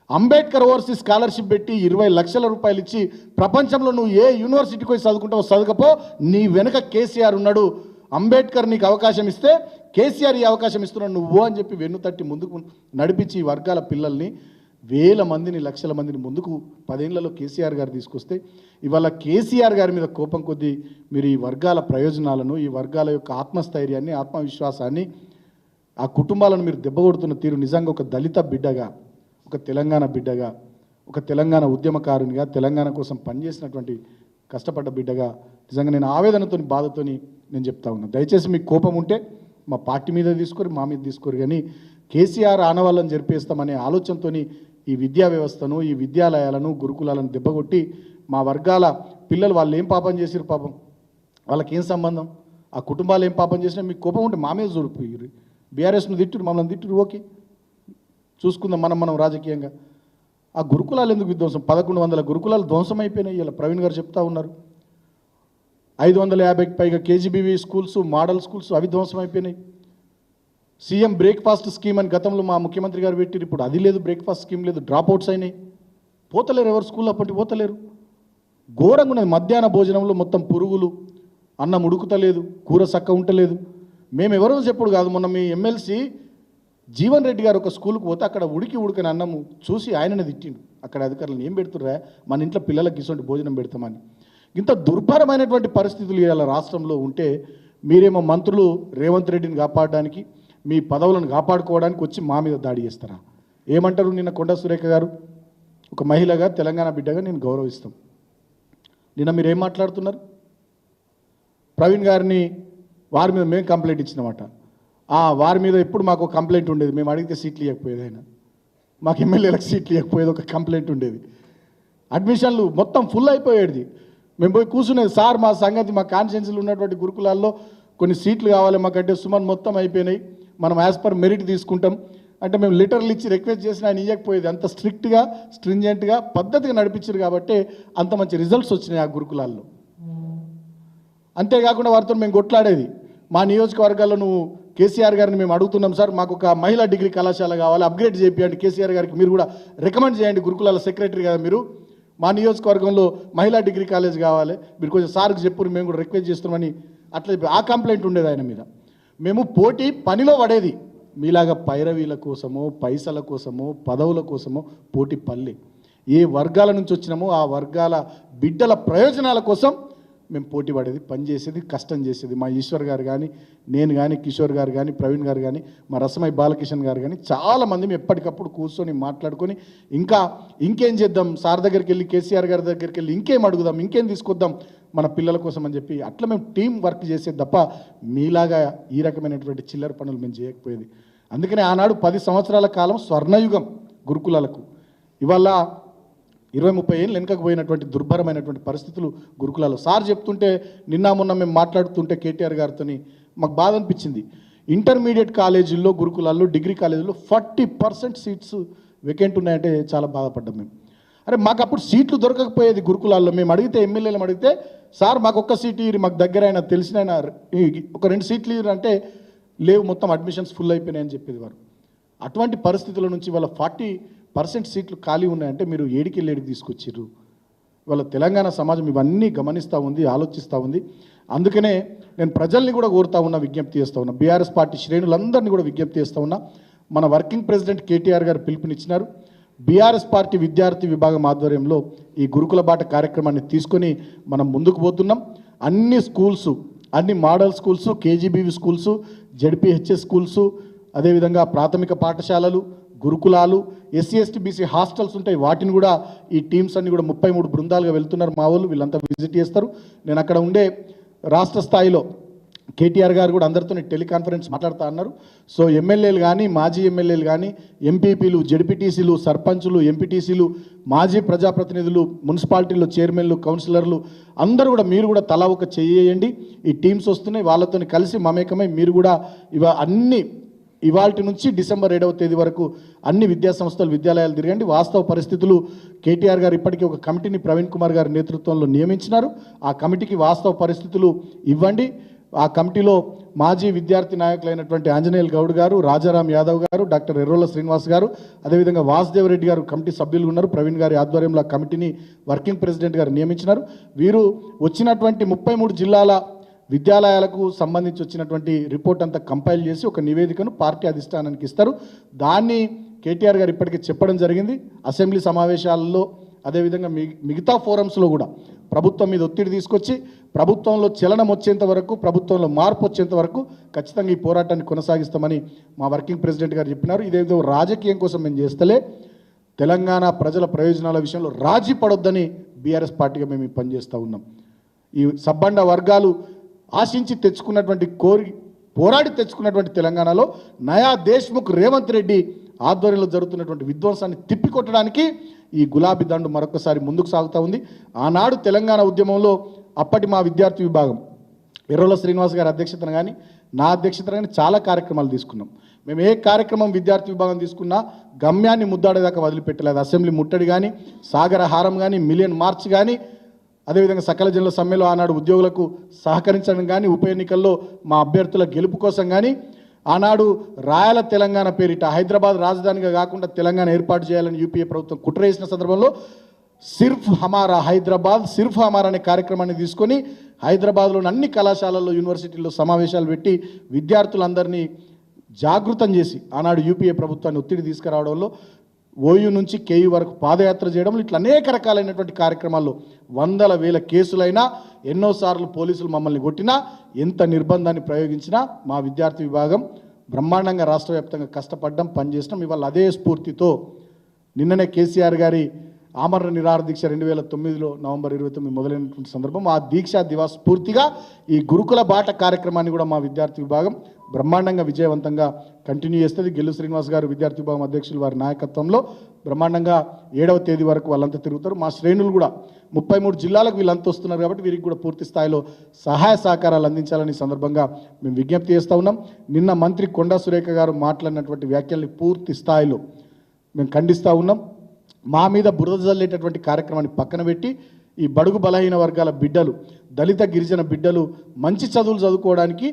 Speaker 2: అంబేద్కర్ ఓవర్సీస్ స్కాలర్షిప్ పెట్టి 20 లక్షల రూపాయలు ఇచ్చి, ప్రపంచంలో నువ్వు ఏ యూనివర్సిటీకి పోయి చదువుకుంటావో చదువుకపో, నీ వెనక కేసీఆర్ ఉన్నాడు, అంబేద్కర్ నీకు అవకాశం ఇస్తే కేసీఆర్ ఈ అవకాశం ఇస్తున్నాడు నువ్వు అని చెప్పి వెన్ను తట్టి ముందుకు నడిపించి ఈ వర్గాల పిల్లల్ని, వేల మందిని, లక్షల మందిని ముందుకు 10 ఏళ్లలో కేసీఆర్ గారు తీసుకొస్తే, ఇవాళ కేసీఆర్ గారి మీద కోపం కొద్దీ మీరు ఈ వర్గాల ప్రయోజనాలను, ఈ వర్గాల యొక్క ఆత్మస్థైర్యాన్ని, ఆత్మవిశ్వాసాన్ని, ఆ కుటుంబాలను మీరు దెబ్బకొడుతున్న తీరు నిజంగా ఒక దళిత బిడ్డగా, ఒక తెలంగాణ బిడ్డగా, ఒక తెలంగాణ ఉద్యమకారునిగా, తెలంగాణ కోసం పనిచేసినటువంటి కష్టపడ్డ బిడ్డగా నిజంగా నేను ఆవేదనతోని, బాధతోని నేను చెప్తా ఉన్నా. దయచేసి మీకు కోపం ఉంటే మా పార్టీ మీద తీసుకోరు, మా మీద తీసుకోరు, కానీ కేసీఆర్ ఆనవాళ్ళని జరిపేస్తామనే ఆలోచనతోని ఈ విద్యా వ్యవస్థను, ఈ విద్యాలయాలను, గురుకులాలను దెబ్బకొట్టి మా వర్గాల పిల్లలు వాళ్ళు ఏం పాపం చేసిరు? పాపం వాళ్ళకి ఏం సంబంధం? ఆ కుటుంబాలు ఏం పాపం చేసినా మీకు కోపం ఉంటే మా మీద చూడిపోయి బీఆర్ఎస్ను తిట్టురు, మమ్మల్ని తిట్టురు, ఓకే చూసుకుందాం మనం రాజకీయంగా. ఆ గురుకులాలు ఎందుకు విధ్వంసం? 1100 గురుకులాలు ధ్వంసం అయిపోయినాయి. ఇలా ప్రవీణ్ గారు చెప్తా ఉన్నారు. 550కి పైగా కేజీబీవీ స్కూల్స్, మోడల్ స్కూల్స్ అవి ధ్వంసం అయిపోయినాయి. సీఎం బ్రేక్ఫాస్ట్ స్కీమ్ అని గతంలో మా ముఖ్యమంత్రి గారు పెట్టిరు, ఇప్పుడు అది లేదు, బ్రేక్ఫాస్ట్ స్కీమ్ లేదు, డ్రాప్ అవుట్స్ అయినాయి, పోతలేరు, ఎవరు స్కూల్లో అప్పటి పోతలేరు. ఘోరంగా ఉన్నది. మధ్యాహ్న భోజనంలో మొత్తం పురుగులు, అన్నం ఉడుకుతలేదు, కూర చక్క ఉంటలేదు. మేము ఎవరో చెప్పుడు కాదు, మొన్న మీ ఎమ్మెల్సీ జీవన్ రెడ్డి గారు ఒక స్కూల్కి పోతే అక్కడ ఉడకని అన్నము చూసి ఆయననే తిట్టిండు. అక్కడ అధికారులను ఏం పెడుతుర్రా, మన ఇంట్లో పిల్లలకి ఇటువంటి భోజనం పెడతామని. ఇంత దుర్భరమైనటువంటి పరిస్థితులు ఇలా రాష్ట్రంలో ఉంటే మీరేమో మంత్రులు రేవంత్ రెడ్డిని కాపాడడానికి, మీ పదవులను కాపాడుకోవడానికి వచ్చి మా మీద దాడి చేస్తారా? ఏమంటారు? నిన్న కొండా సురేఖ గారు ఒక మహిళగా, తెలంగాణ బిడ్డగా నేను గౌరవిస్తాం. నిన్న మీరు ఏం మాట్లాడుతున్నారు? ప్రవీణ్ గారిని వారి మీద మేము కంప్లైంట్ ఇచ్చినమాట. వారి మీద ఎప్పుడు మాకు కంప్లైంట్ ఉండేది, మేము అడిగితే సీట్లు ఇవ్వకపోయేది, ఆయన మాకు ఎమ్మెల్యేలకు సీట్లు ఇవ్వకపోయేది, ఒక కంప్లైంట్ ఉండేది. అడ్మిషన్లు మొత్తం ఫుల్ అయిపోయేది. మేము పోయి కూర్చునేది, సార్ మా సంగతి, మా కాన్స్టిట్యున్సీలో ఉన్నటువంటి గురుకులాల్లో కొన్ని సీట్లు కావాలి మాకంటే, సుమన్ మొత్తం అయిపోయినాయి, మనం యాజ్ పర్ మెరిట్ తీసుకుంటాం అంటే మేము లెటర్లు ఇచ్చి రిక్వెస్ట్ చేసిన ఆయన ఇవ్వకపోయేది. అంత స్ట్రిక్ట్గా, స్ట్రింజెంట్గా, పద్ధతిగా నడిపించారు కాబట్టి అంత మంచి రిజల్ట్స్ వచ్చినాయి ఆ గురుకులాల్లో. అంతేకాకుండా వారితో మేము కొట్లాడేది, మా నియోజకవర్గాల్లో నువ్వు కేసీఆర్ గారిని మేము అడుగుతున్నాం సార్, మాకు ఒక మహిళా డిగ్రీ కళాశాల కావాలి, అప్గ్రేడ్ చేయండి కేసీఆర్ గారికి, మీరు కూడా రికమెండ్ చేయండి, గురుకులాల సెక్రటరీ కదా మీరు, మా నియోజకవర్గంలో మహిళా డిగ్రీ కాలేజ్ కావాలి, మీరు కొంచెం సార్కి చెప్పు, మేము కూడా రిక్వెస్ట్ చేస్తున్నామని అట్లా ఆ కంప్లైంట్ ఉండేది ఆయన మీద. మేము పోటీ పనిలో పడేది, మీలాగా పైరవీల కోసమో, పైసల కోసమో, పదవుల కోసమో పోటీ పల్లె. ఏ వర్గాల నుంచి వచ్చినామో ఆ వర్గాల బిడ్డల ప్రయోజనాల కోసం మేము పోటీ పడేది, పనిచేసేది, కష్టం చేసేది. మా ఈశ్వర్ గారు కానీ, నేను కానీ, కిషోర్ గారు కానీ, ప్రవీణ్ గారు కానీ, మా రసమై బాలకిషన్ గారు కానీ చాలామంది మేము ఎప్పటికప్పుడు కూర్చొని మాట్లాడుకొని ఇంకేం చేద్దాం, సార్ దగ్గరికి వెళ్ళి, కేసీఆర్ గారి దగ్గరికి వెళ్ళి ఇంకేం అడుగుదాం, ఇంకేం తీసుకొద్దాం మన పిల్లల కోసం అని చెప్పి అట్లా మేము టీం వర్క్ చేసేది తప్ప మీలాగా ఈ రకమైనటువంటి చిల్లర పనులు మేము చేయకపోయేది. అందుకనే ఆనాడు 10 సంవత్సరాల కాలం స్వర్ణయుగం గురుకులాలకు. ఇవాళ 20-30 ఏళ్ళు వెనుకకు పోయినటువంటి దుర్భరమైనటువంటి పరిస్థితులు గురుకులాలు. సార్ చెప్తుంటే మొన్న మేము మాట్లాడుతుంటే కేటీఆర్ గారితో మాకు బాధ అనిపించింది. ఇంటర్మీడియట్ కాలేజీల్లో, గురుకులాల్లో, డిగ్రీ కాలేజీల్లో 40% సీట్స్ వేకెంట్ ఉన్నాయంటే చాలా బాధపడ్డాం మేము. అరే మాకు అప్పుడు సీట్లు దొరకకపోయేది గురుకులాల్లో. మేము అడిగితే, ఎమ్మెల్యేలు అడిగితే, సార్ మాకు ఒక్క సీట్ ఇరు, మాకు దగ్గర అయినా తెలిసిన ఆయన ఒక 2 సీట్లు ఇరు అంటే లేవు, మొత్తం అడ్మిషన్స్ ఫుల్ అయిపోయినాయని చెప్పేది వారు. అటువంటి పరిస్థితుల నుంచి వాళ్ళ 40% సీట్లు ఖాళీ ఉన్నాయంటే మీరు ఏడికి తీసుకొచ్చిర్రు. వాళ్ళ తెలంగాణ సమాజం ఇవన్నీ గమనిస్తూ ఉంది, ఆలోచిస్తూ ఉంది. అందుకనే నేను ప్రజల్ని కూడా కోరుతా ఉన్నా, విజ్ఞప్తి చేస్తూ ఉన్నా, బీఆర్ఎస్ పార్టీ శ్రేణులందరినీ కూడా విజ్ఞప్తి చేస్తూ ఉన్నా. మన వర్కింగ్ ప్రెసిడెంట్ కేటీఆర్ గారు పిలుపునిచ్చినారు. బీఆర్ఎస్ పార్టీ విద్యార్థి విభాగం ఆధ్వర్యంలో ఈ గురుకుల బాట కార్యక్రమాన్ని తీసుకొని మనం ముందుకు పోతున్నాం. అన్ని స్కూల్స్, అన్ని model schools, KGBV schools, ZPHS schools, అదేవిధంగా ప్రాథమిక పాఠశాలలు, గురుకులాలు, ఎస్సీ ఎస్టీ బీసీ హాస్టల్స్ ఉంటాయి. వాటిని కూడా ఈ టీమ్స్ అన్ని కూడా 33 బృందాలుగా వెళ్తున్నారు మా వాళ్ళు. వీళ్ళంతా విజిట్ చేస్తారు. నేను అక్కడ ఉండే రాష్ట్ర స్థాయిలో కేటీఆర్ గారు కూడా అందరితో టెలికాన్ఫరెన్స్ మాట్లాడుతూ అన్నారు. సో ఎమ్మెల్యేలు కానీ, మాజీ ఎమ్మెల్యేలు కానీ, ఎంపీపీలు, జెడ్పీటీసీలు, సర్పంచులు, ఎంపీటీసీలు, మాజీ ప్రజాప్రతినిధులు, మున్సిపాలిటీల్లో చైర్మన్లు, కౌన్సిలర్లు అందరూ కూడా మీరు కూడా తలా ఒక చేయండి. ఈ టీమ్స్ వస్తున్నాయి, వాళ్ళతో కలిసి మమేకమై మీరు కూడా ఇవాల్టి నుంచి డిసెంబర్ 7వ తేదీ వరకు అన్ని విద్యాసంస్థలు, విద్యాలయాలు తిరగండి. వాస్తవ పరిస్థితులు కేటీఆర్ గారు ఇప్పటికీ ఒక కమిటీని ప్రవీణ్ కుమార్ గారి నేతృత్వంలో నియమించినారు. ఆ కమిటీకి వాస్తవ పరిస్థితులు ఇవ్వండి. ఆ కమిటీలో మాజీ విద్యార్థి నాయకులైనటువంటి ఆంజనేయులు గౌడ్ గారు, రాజారాం యాదవ్ గారు, డాక్టర్ ఎర్రోల శ్రీనివాస్ గారు, అదేవిధంగా వాసుదేవ్ రెడ్డి గారు కమిటీ సభ్యులు ఉన్నారు. ప్రవీణ్ గారి ఆధ్వర్యంలో ఆ కమిటీని వర్కింగ్ ప్రెసిడెంట్ గారు నియమించినారు. వీరు వచ్చినటువంటి 33 జిల్లాల విద్యాలయాలకు సంబంధించి వచ్చినటువంటి రిపోర్ట్ అంతా కంపైల్ చేసి ఒక నివేదికను పార్టీ అధిష్టానానికి ఇస్తారు. దాన్ని కేటీఆర్ గారు ఇప్పటికే చెప్పడం జరిగింది. అసెంబ్లీ సమావేశాల్లో, అదేవిధంగా మిగతా ఫోరమ్స్లో కూడా ప్రభుత్వం మీద ఒత్తిడి తీసుకొచ్చి ప్రభుత్వంలో చలనం వచ్చేంత వరకు, ప్రభుత్వంలో మార్పు వచ్చేంత వరకు ఖచ్చితంగా ఈ పోరాటాన్ని కొనసాగిస్తామని మా వర్కింగ్ ప్రెసిడెంట్ గారు చెప్పినారు. ఇదేదో రాజకీయం కోసం మేము చేస్తలే, తెలంగాణ ప్రజల ప్రయోజనాల విషయంలో రాజీ పడొద్దని బీఆర్ఎస్ పార్టీగా మేము పనిచేస్తూ ఉన్నాం. ఈ సబ్బండ వర్గాలు ఆశించి తెచ్చుకున్నటువంటి, పోరాడి తెచ్చుకున్నటువంటి తెలంగాణలో నయా దేశ్ముఖ్ రేవంత్ రెడ్డి ఆధ్వర్యంలో జరుగుతున్నటువంటి విధ్వంసాన్ని తిప్పికొట్టడానికి ఈ గులాబీ దండు మరొకసారి ముందుకు సాగుతూ ఉంది. ఆనాడు తెలంగాణ ఉద్యమంలో అప్పటి మా విద్యార్థి విభాగం ఎర్రోల శ్రీనివాస్ గారి అధ్యక్షతన కానీ, నా అధ్యక్షతన కానీ చాలా కార్యక్రమాలు తీసుకున్నాం. మేము ఏ కార్యక్రమం విద్యార్థి విభాగం తీసుకున్నా గమ్యాన్ని ముద్దాడేదాకా వదిలిపెట్టలేదు. అసెంబ్లీ ముట్టడి కానీ, సాగర హారం కానీ, మిలియన్ మార్చ్ కానీ, అదేవిధంగా సకల జనుల సమ్మెలో ఆనాడు ఉద్యోగులకు సహకరించడం కానీ, ఉప ఎన్నికల్లో మా అభ్యర్థుల గెలుపు కోసం కానీ, ఆనాడు రాయల తెలంగాణ పేరిట హైదరాబాద్ రాజధానిగా కాకుండా తెలంగాణ ఏర్పాటు చేయాలని యూపీఏ ప్రభుత్వం కుట్ర చేసిన సందర్భంలో సిర్ఫ్ హమారా హైదరాబాద్, సిర్ఫ్ హమారా అనే కార్యక్రమాన్ని తీసుకొని హైదరాబాద్లోని అన్ని కళాశాలల్లో, యూనివర్సిటీల్లో సమావేశాలు పెట్టి విద్యార్థులందరినీ జాగృతం చేసి ఆనాడు యూపీఏ ప్రభుత్వాన్ని ఒత్తిడి తీసుకురావడంలో, ఓయూ నుంచి కేయూ వరకు పాదయాత్ర చేయడం, ఇట్లా అనేక రకాలైనటువంటి కార్యక్రమాల్లో వందల వేల కేసులైనా, ఎన్నోసార్లు పోలీసులు మమ్మల్ని కొట్టినా, ఎంత నిర్బంధాన్ని ప్రయోగించినా మా విద్యార్థి విభాగం బ్రహ్మాండంగా రాష్ట్ర వ్యాప్తంగా కష్టపడ్డం, పనిచేసినాం. ఇవాళ అదే స్ఫూర్తితో నిన్ననే కేసీఆర్ గారి ఆమరణ నిరాహార దీక్ష 2009లో నవంబర్ 29 మొదలైనటువంటి సందర్భం, ఆ దీక్షా దివాస్ స్ఫూర్తిగా ఈ గురుకుల బాట కార్యక్రమాన్ని కూడా మా విద్యార్థి విభాగం బ్రహ్మాండంగా విజయవంతంగా కంటిన్యూ చేస్తుంది. గెల్లు శ్రీనివాస్ గారు విద్యార్థి విభాగం అధ్యక్షులు వారి నాయకత్వంలో బ్రహ్మాండంగా 7వ తేదీ వరకు వాళ్ళంతా తిరుగుతారు. మా శ్రేణులు కూడా 33 జిల్లాలకు వీళ్ళంతా వస్తున్నారు కాబట్టి వీరికి కూడా పూర్తి స్థాయిలో సహాయ సహకారాలు అందించాలని సందర్భంగా మేము విజ్ఞప్తి చేస్తూ ఉన్నాం. నిన్న మంత్రి కొండా సురేఖ గారు మాట్లాడినటువంటి వ్యాఖ్యల్ని పూర్తి స్థాయిలో మేము ఖండిస్తూ ఉన్నాం. మా మీద బురద జల్లేటటువంటి కార్యక్రమాన్ని పక్కన పెట్టి ఈ బడుగు బలహీన వర్గాల బిడ్డలు, దళిత గిరిజన బిడ్డలు మంచి చదువులు చదువుకోవడానికి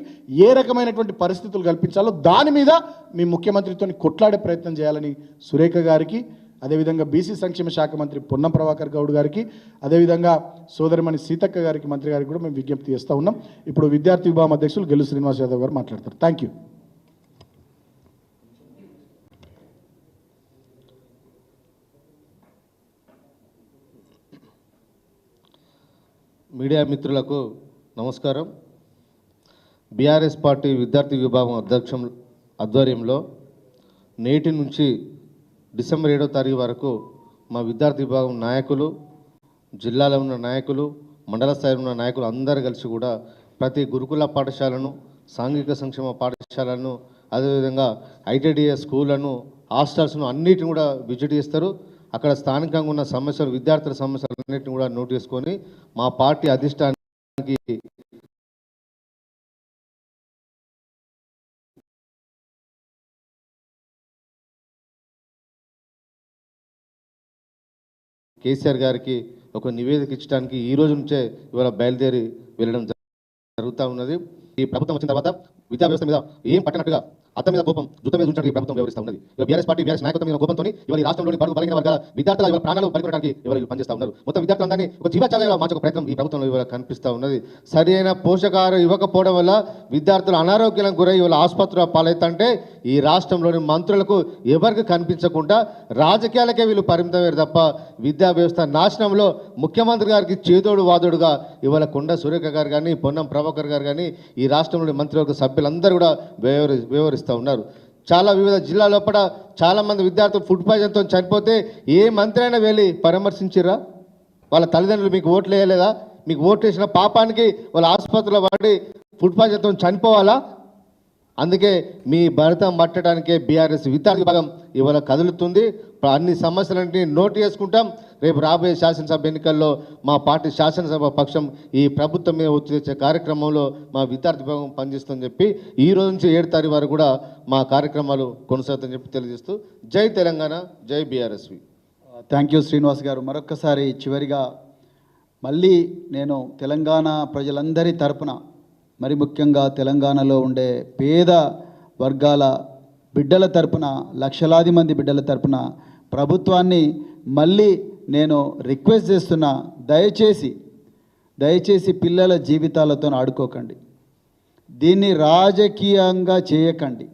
Speaker 2: ఏ రకమైనటువంటి పరిస్థితులు కల్పించాలో దాని మీద మీ ముఖ్యమంత్రితో కొట్లాడే ప్రయత్నం చేయాలని సురేఖ గారికి, అదేవిధంగా బీసీ సంక్షేమ శాఖ మంత్రి పొన్నం ప్రభాకర్ గౌడ్ గారికి, అదేవిధంగా సోదరిమణి సీతక్క గారికి, మంత్రి గారికి కూడా మేము విజ్ఞప్తి చేస్తూ ఉన్నాం. ఇప్పుడు విద్యార్థి విభాగం అధ్యక్షులు గెల్లు శ్రీనివాస్ యాదవ్ గారు మాట్లాడతారు. Thank you.
Speaker 3: మీడియా మిత్రులకు నమస్కారం. బీఆర్ఎస్ పార్టీ విద్యార్థి విభాగం ఆధ్వర్యంలో నేటి నుంచి డిసెంబర్ 7వ తారీఖు వరకు మా విద్యార్థి విభాగం నాయకులు, జిల్లాలో ఉన్న నాయకులు, మండల స్థాయిలో ఉన్న నాయకులు అందరూ కలిసి కూడా ప్రతి గురుకుల పాఠశాలను, సాంఘిక సంక్షేమ పాఠశాలను, అదేవిధంగా ఐటీడీఎస్ స్కూళ్లను, హాస్టల్స్ను అన్నిటిని కూడా విజిట్ చేస్తారు. అక్కడ స్థానికంగా ఉన్న సమస్యలు, విద్యార్థుల సమస్యలన్నింటినీ కూడా నోట్ చేసుకొని మా పార్టీ అధిష్టానానికి కేసీఆర్ గారికి ఒక నివేదిక ఇచ్చడానికి ఈ రోజు నుంచే ఇవాళ బయలుదేరి వెళ్ళడం జరుగుతూ ఉన్నది. ఈ ప్రభుత్వం వచ్చిన తర్వాత విద్యా వ్యవస్థ మీద ఏం పట్టనట్టుగా అత్త మీద కోపం, జుట్ట మీద ఉంచడానికి ప్రభుత్వం వ్యవహరిస్తూ ఉన్నది. బీఆర్ఎస్ పార్టీ, బీఆర్ఎస్ నాయకత్వం మీద కోపంతో ఇవాళ ఈ రాష్ట్రంలోని బడుగు బలహీన వర్గాల విద్యార్థుల ఇవాళ ప్రాణాలు బలికొనడానికి ఇవాళ పనిచేస్తూ ఉన్నారు. మొత్తం విద్యార్థులందరినీ ఒక జీవాచారంగా మార్చే ప్రయత్నం ఈ ప్రభుత్వంలో ఇవాళ కనిపిస్తూ ఉన్నది. సరైన పోషకాహారం ఇవ్వకపోవడం వల్ల విద్యార్థులు అనారోగ్యాలకు గురై ఇవాళ ఆసుపత్రుల పాలవుతుంటే ఈ రాష్ట్రంలోని మంత్రులకు ఎవరికి కనిపించకుండా రాజకీయాలకే వీళ్ళు పరిమితమయ్యారు తప్ప విద్యా వ్యవస్థ నాశనంలో ముఖ్యమంత్రి గారికి చేదోడు వాదోడుగా ఇవాళ కొండ సురేఖ గారు కానీ, పొన్నం ప్రభాకర్ గారు కానీ, ఈ రాష్ట్రంలోని మంత్రివర్గ సభ్యులందరూ కూడా వ్యవహరిస్తూ ఉన్నారు. చాలా వివిధ జిల్లాల లోపల చాలామంది విద్యార్థులు ఫుడ్ పాయిజన్తో చనిపోతే ఏ మంత్రి అయినా వెళ్ళి పరామర్శించిరా? వాళ్ళ తల్లిదండ్రులు మీకు ఓట్లు వేయలేదా? మీకు ఓట్లు వేసిన పాపానికి వాళ్ళ ఆసుపత్రిలో పడి ఫుడ్ పాయిజన్తో చనిపోవాలా? అందుకే మీ భరతం పట్టడానికే బీఆర్ఎస్ విద్యార్థి విభాగం ఇవాళ కదులుతుంది. అన్ని సమస్యలన్నింటినీ నోట్ చేసుకుంటాం. రేపు రాబోయే శాసనసభ ఎన్నికల్లో మా పార్టీ శాసనసభ పక్షం ఈ ప్రభుత్వం మీద వచ్చి తెచ్చే కార్యక్రమంలో మా విద్యార్థి విభాగం పనిచేస్తుందని చెప్పి ఈ రోజు నుంచి 7వ తారీఖు వరకు కూడా మా కార్యక్రమాలు కొనసాగుతాయని చెప్పి తెలియజేస్తూ జై తెలంగాణ, జై బీఆర్ఎస్వి.
Speaker 1: థ్యాంక్ యూ శ్రీనివాస్ గారు. మరొక్కసారి చివరిగా మళ్ళీ నేను తెలంగాణ ప్రజలందరి తరపున, మరి ముఖ్యంగా తెలంగాణలో ఉండే పేద వర్గాల బిడ్డల తరపున, లక్షలాది మంది బిడ్డల తరపున ప్రభుత్వాన్ని మళ్ళీ నేను రిక్వెస్ట్ చేస్తున్నా, దయచేసి పిల్లల జీవితాలతో ఆడుకోకండి, దీన్ని రాజకీయంగా చేయకండి.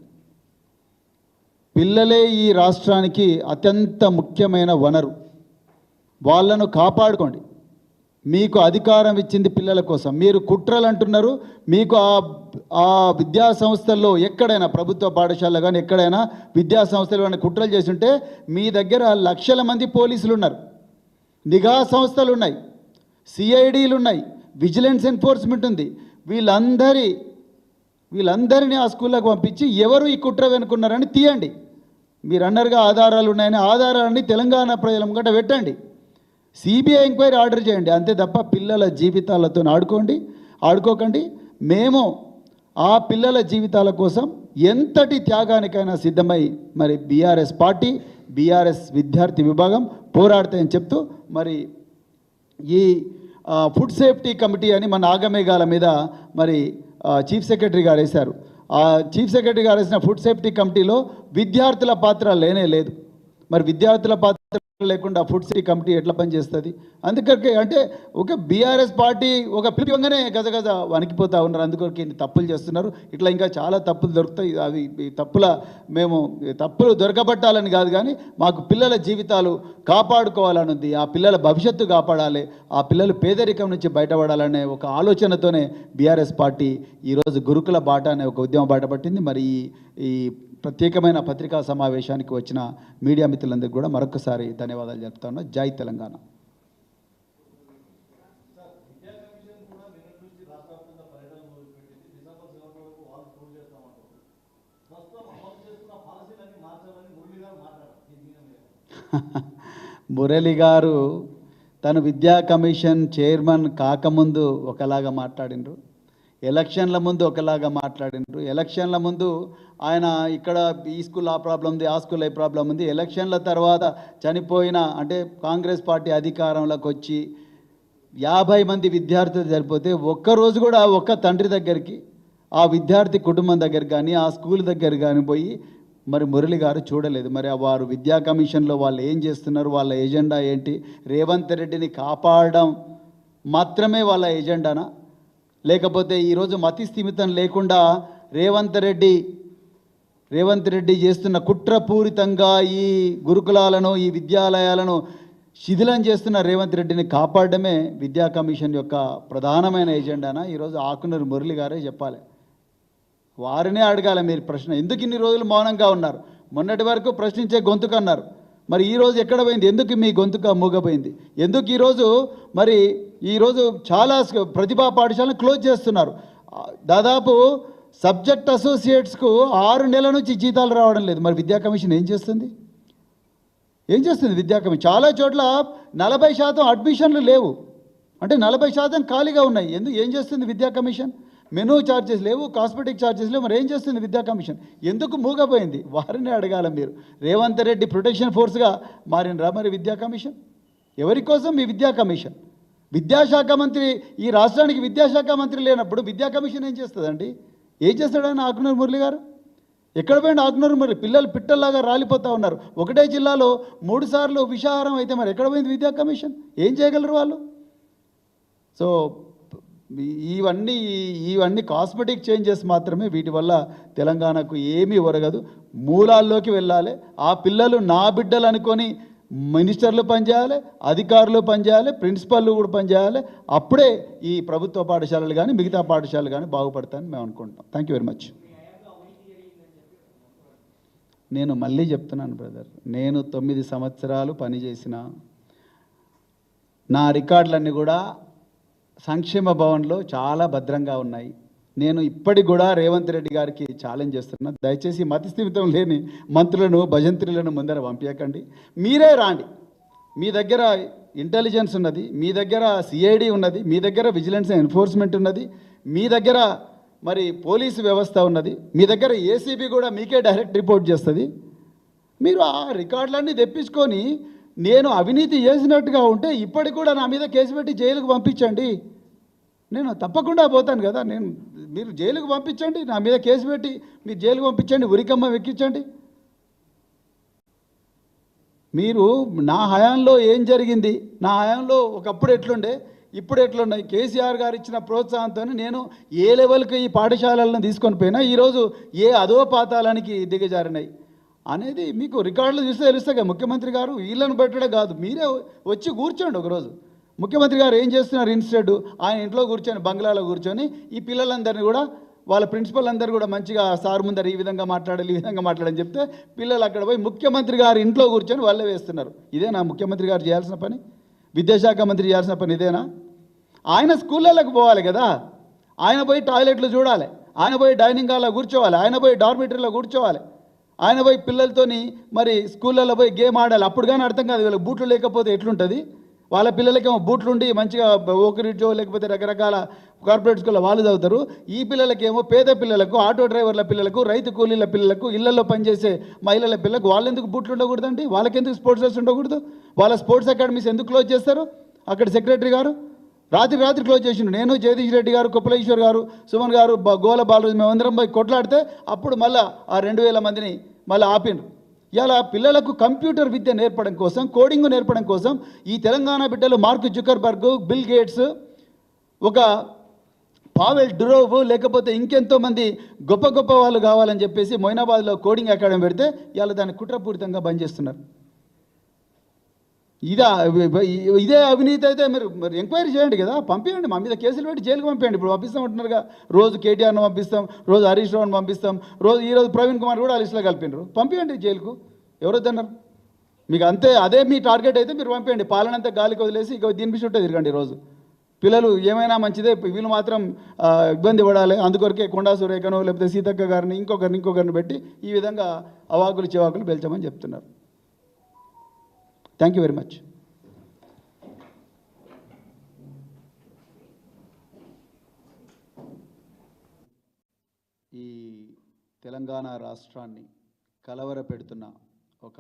Speaker 1: పిల్లలే ఈ రాష్ట్రానికి అత్యంత ముఖ్యమైన వనరు. వాళ్ళను కాపాడుకోండి. మీకు అధికారం ఇచ్చింది పిల్లల కోసం. మీరు కుట్రలు అంటున్నారు. మీకు ఆ విద్యా సంస్థల్లో ఎక్కడైనా, ప్రభుత్వ పాఠశాలలో కానీ ఎక్కడైనా విద్యా సంస్థలు కానీ కుట్రలు చేసి ఉంటే మీ దగ్గర లక్షల మంది పోలీసులు ఉన్నారు, నిఘా సంస్థలు ఉన్నాయి, సిఐడీలు ఉన్నాయి, విజిలెన్స్ ఎన్ఫోర్స్మెంట్ ఉంది. వీళ్ళందరినీ ఆ స్కూళ్ళకు పంపించి ఎవరు ఈ కుట్ర వెనుకున్నారని తీయండి. మీరు అన్నరుగా ఆధారాలు ఉన్నాయని ఆధారాలని తెలంగాణ ప్రజల ముంగట పెట్టండి. సిబిఐ ఎంక్వైరీ ఆర్డర్ చేయండి. అంతే తప్ప పిల్లల జీవితాలతో ఆడుకోకండి. మేము ఆ పిల్లల జీవితాల కోసం ఎంతటి త్యాగానికైనా సిద్ధమై మరి బీఆర్ఎస్ పార్టీ, బీఆర్ఎస్ విద్యార్థి విభాగం పోరాడతాయని చెప్తూ, మరి ఈ ఫుడ్ సేఫ్టీ కమిటీ అని మన ఆగమేఘాల మీద మరి చీఫ్ సెక్రటరీ గారు వేశారు. ఆ చీఫ్ సెక్రటరీ గారు వేసిన ఫుడ్ సేఫ్టీ కమిటీలో విద్యార్థుల పాత్ర లేనే లేదు. మరి విద్యార్థుల పాత్ర లేకుండా ఫుడ్ సేఫ్టీ కమిటీ ఎట్లా పనిచేస్తుంది? అందుకే అంటే ఒక బీఆర్ఎస్ పార్టీ ఒక పిలిపిగానే గజగజ వణికిపోతూ ఉన్నారు. అందుకొరకు ఇన్ని తప్పులు చేస్తున్నారు. ఇట్లా ఇంకా చాలా తప్పులు దొరుకుతాయి. అవి తప్పులు దొరకబట్టాలని కాదు, కానీ మాకు పిల్లల జీవితాలు కాపాడుకోవాలని ఉంది. ఆ పిల్లల భవిష్యత్తు కాపాడాలి, ఆ పిల్లలు పేదరికం నుంచి బయటపడాలనే ఒక ఆలోచనతోనే బీఆర్ఎస్ పార్టీ ఈరోజు గురుకుల బాట అనే ఒక ఉద్యమం బయటపట్టింది. మరి ఈ ప్రత్యేకమైన పత్రికా సమావేశానికి వచ్చిన మీడియా మిత్రులందరికీ కూడా మరొకసారి ధన్యవాదాలు చెప్తా ఉన్నా. జై తెలంగాణ. మురళి గారు తను విద్యా కమిషన్ చైర్మన్ కాకముందు ఒకలాగా మాట్లాడినరు, ఎలక్షన్ల ముందు ఒకలాగా మాట్లాడినరు. ఎలక్షన్ల ముందు ఆయన ఇక్కడ ఈ స్కూల్ ఆ ప్రాబ్లం ఉంది, ఆ స్కూల్ ఏ ప్రాబ్లం ఉంది. ఎలక్షన్ల తర్వాత చనిపోయిన, అంటే కాంగ్రెస్ పార్టీ అధికారంలోకి వచ్చి 50 మంది విద్యార్థులు సరిపోతే ఒక్కరోజు కూడా ఒక్క తండ్రి దగ్గరికి, ఆ విద్యార్థి కుటుంబం దగ్గర కానీ, ఆ స్కూల్ దగ్గర కానీ పోయి మరి మురళి గారు చూడలేదు. మరి వారు విద్యా కమిషన్లో వాళ్ళు ఏం చేస్తున్నారు, వాళ్ళ ఎజెండా ఏంటి? రేవంత్ రెడ్డిని కాపాడడం మాత్రమే వాళ్ళ ఎజెండానా? లేకపోతే ఈరోజు మతి స్థిమితం లేకుండా రేవంత్ రెడ్డి చేస్తున్న కుట్రపూరితంగా ఈ గురుకులాలను, ఈ విద్యాలయాలను శిథిలం చేస్తున్న రేవంత్ రెడ్డిని కాపాడడమే విద్యా కమిషన్ యొక్క ప్రధానమైన ఎజెండానా ఈరోజు ఆకునూరు మురళి గారే చెప్పాలి. వారినే అడగాలి మీరు ప్రశ్న. ఎందుకు ఇన్ని రోజులు మౌనంగా ఉన్నారు? మొన్నటి వరకు ప్రశ్నించే గొంతుక అన్నారు. మరి ఈరోజు ఎక్కడ పోయింది? ఎందుకు మీ గొంతుక మూగపోయింది? ఎందుకు ఈరోజు చాలా ప్రతిభా పాఠశాలను క్లోజ్ చేస్తున్నారు? దాదాపు సబ్జెక్ట్ అసోసియేట్స్కు 6 నెలల నుంచి జీతాలు రావడం లేదు. మరి విద్యా కమిషన్ ఏం చేస్తుంది? విద్యా కమిషన్ చాలా చోట్ల 40% అడ్మిషన్లు లేవు, అంటే 40% ఖాళీగా ఉన్నాయి. ఏం చేస్తుంది విద్యా కమిషన్? మెనూ ఛార్జెస్ లేవు, కాస్మెటిక్ ఛార్జెస్ లేవు. మరి ఏం చేస్తుంది విద్యా కమిషన్? ఎందుకు మూగపోయింది? వారిని అడగాల మీరు. రేవంత్ రెడ్డి ప్రొటెక్షన్ ఫోర్స్గా మారినరా మరి విద్యా కమిషన్? ఎవరి కోసం మీ విద్యా కమిషన్? విద్యాశాఖ మంత్రి, ఈ రాష్ట్రానికి విద్యాశాఖ మంత్రి లేనప్పుడు విద్యా కమిషన్ ఏం చేస్తుందండి? ఏం చేస్తాడని ఆకునూరు మురళి గారు? ఎక్కడ పోయిన ఆకునూరు మురళి? పిల్లలు పిట్టల్లాగా రాలిపోతూ ఉన్నారు. ఒకటే జిల్లాలో 3 సార్లు విషాహారం అయితే మరి ఎక్కడ పోయింది విద్యా కమిషన్? ఏం చేయగలరు వాళ్ళు? సో ఇవన్నీ కాస్మెటిక్ చేంజెస్ మాత్రమే. వీటి వల్ల తెలంగాణకు ఏమీ ఒరగదు. మూలాల్లోకి వెళ్ళాలి. ఆ పిల్లలు నా బిడ్డలు అనుకొని మినిస్టర్లు పనిచేయాలి, అధికారులు పనిచేయాలి, ప్రిన్సిపల్లు కూడా పనిచేయాలి. అప్పుడే ఈ ప్రభుత్వ పాఠశాలలు కానీ మిగతా పాఠశాలలు కానీ బాగుపడతాయని మేము అనుకుంటాం. Thank you very much. నేను మళ్ళీ చెప్తున్నాను బ్రదర్, నేను 9 సంవత్సరాలు పనిచేసిన నా రికార్డులన్నీ కూడా సంక్షేమ భవన్లో చాలా భద్రంగా ఉన్నాయి. నేను ఇప్పటికి కూడా రేవంత్ రెడ్డి గారికి ఛాలెంజ్ చేస్తున్నా, దయచేసి మతిస్థిమితం లేని మంత్రులను భజంత్రులను ముందర పంపించకండి. మీరే రాండి. మీ దగ్గర ఇంటెలిజెన్స్ ఉన్నది, మీ దగ్గర సిఐడి ఉన్నది, మీ దగ్గర విజిలెన్స్ అండ్ ఎన్ఫోర్స్మెంట్ ఉన్నది, మీ దగ్గర మరి పోలీసు వ్యవస్థ ఉన్నది, మీ దగ్గర ఏసీబీ కూడా మీకే డైరెక్ట్ రిపోర్ట్ చేస్తుంది. మీరు ఆ రికార్డులన్నీ తెప్పించుకొని నేను అవినీతి చేసినట్టుగా ఉంటే ఇప్పటికి కూడా నా మీద కేసు పెట్టి జైలుకు పంపించండి. నేను తప్పకుండా పోతాను కదా. మీరు జైలుకు పంపించండి, నా మీద కేసు పెట్టి మీరు జైలుకు పంపించండి, ఉరికమ్మ ఎక్కించండి. మీరు నా హయాంలో ఏం జరిగింది, నా హయాంలో ఒకప్పుడు ఎట్లుండే, ఇప్పుడు ఎట్లున్నాయి, కేసీఆర్ గారు ఇచ్చిన ప్రోత్సాహంతో నేను ఏ లెవెల్కి ఈ పాఠశాలలను తీసుకొని పోయినా ఈరోజు ఏ అధోపాతాలానికి దిగజారినాయి అనేది మీకు రికార్డులు చూస్తే తెలుస్తాయి కదా. ముఖ్యమంత్రి గారు వీళ్ళను పెట్టడే కాదు, మీరే వచ్చి కూర్చోండి ఒకరోజు. ముఖ్యమంత్రి గారు ఏం చేస్తున్నారు? ఇన్స్టెడ్ ఆయన ఇంట్లో కూర్చొని, బంగ్లాలో కూర్చొని ఈ పిల్లలందరినీ కూడా, వాళ్ళ ప్రిన్సిపల్ అందరూ కూడా మంచిగా సార్ ముందర ఈ విధంగా మాట్లాడాలి, ఈ విధంగా మాట్లాడని చెప్తే పిల్లలు అక్కడ పోయి ముఖ్యమంత్రి గారు ఇంట్లో కూర్చొని వాళ్ళే వేస్తున్నారు. ఇదేనా ముఖ్యమంత్రి గారు చేయాల్సిన పని? విద్యాశాఖ మంత్రి చేయాల్సిన పని ఇదేనా? ఆయన స్కూళ్ళలోకి పోవాలి కదా, ఆయన పోయి టాయిలెట్లు చూడాలి, ఆయన పోయి డైనింగ్ హాల్లో కూర్చోవాలి, ఆయన పోయి డార్మిటరీలో కూర్చోవాలి, ఆయన పోయి పిల్లలతోని మరి స్కూళ్ళల్లో పోయి గేమ్ ఆడాలి. అప్పుడు కానీ అర్థం కాదు వీళ్ళకి బూట్లు లేకపోతే ఎట్లుంటుంది. వాళ్ళ పిల్లలకేమో బూట్లు ఉండి మంచిగా ఓకరిడ్జో లేకపోతే రకరకాల కార్పొరేట్ స్కూల్లో వాళ్ళు చదువుతారు. ఈ పిల్లలకేమో పేద పిల్లలకు, ఆటో డ్రైవర్ల పిల్లలకు, రైతు కూలీల పిల్లలకు, ఇళ్లలో పనిచేసే మహిళల పిల్లలకు వాళ్ళు ఎందుకు బూట్లు ఉండకూడదండి? వాళ్ళకెందుకు స్పోర్ట్స్ డ్రెస్ ఉండకూడదు? వాళ్ళ స్పోర్ట్స్ అకాడమీస్ ఎందుకు క్లోజ్ చేస్తారు? అక్కడ సెక్రటరీ గారు రాత్రి క్లోజ్ చేసిండు. నేను, జగదీష్ రెడ్డి గారు, కుప్పలేశ్వర్ గారు, సుమన్ గారు, గోల బాలరాజు మేమందరం పోయి కొట్లాడితే అప్పుడు మళ్ళీ ఆ 2000 మందిని మళ్ళీ ఆపిండ్రు. ఇలా పిల్లలకు కంప్యూటర్ విద్య నేర్పడం కోసం, కోడింగ్ నేర్పడం కోసం ఈ తెలంగాణ బిడ్డలు మార్క్ జుకర్బర్గ్, బిల్ గేట్స్, ఒక పావెల్ డురోవ్ లేకపోతే ఇంకెంతోమంది గొప్ప వాళ్ళు కావాలని చెప్పేసి మొయినాబాద్లో కోడింగ్ అకాడమీ పెడితే ఇవాళ దాన్ని కుట్రపూరితంగా బంద్ చేస్తున్నారు. ఇదే అవినీతి అయితే మరి ఎంక్వైరీ చేయండి కదా, పంపించండి. మా మీద కేసులు పెట్టి జైలుకి పంపించండి. ఇప్పుడు పంపిస్తాం అంటున్నారుగా, రోజు కేటీఆర్ను పంపిస్తాం, రోజు హరీష్ రావుని పంపిస్తాం, ఈరోజు ప్రవీణ్ కుమార్ కూడా ఆ లిస్టులో కలిపినారు. పంపించండి జైలుకు, ఎవరొద్దన్నారు? మీకు అదే మీ టార్గెట్ అయితే మీరు పంపించండి. పాలనంతా గాలికి వదిలేసి ఇక దీని చుట్టూ తిరగండి. రోజు పిల్లలు ఏమైనా మంచిదే, వీళ్ళు మాత్రం ఇబ్బంది పడాలి, అందుకొరకే కొండా సురేఖను లేకపోతే సీతక్క గారిని ఇంకొకరిని పెట్టి ఈ విధంగా అవాకులు చివాకులు పెంచమని చెప్తున్నారు. Thank you very much. ఈ తెలంగాణ రాష్ట్రాన్ని కలవరపెడుతున్న ఒక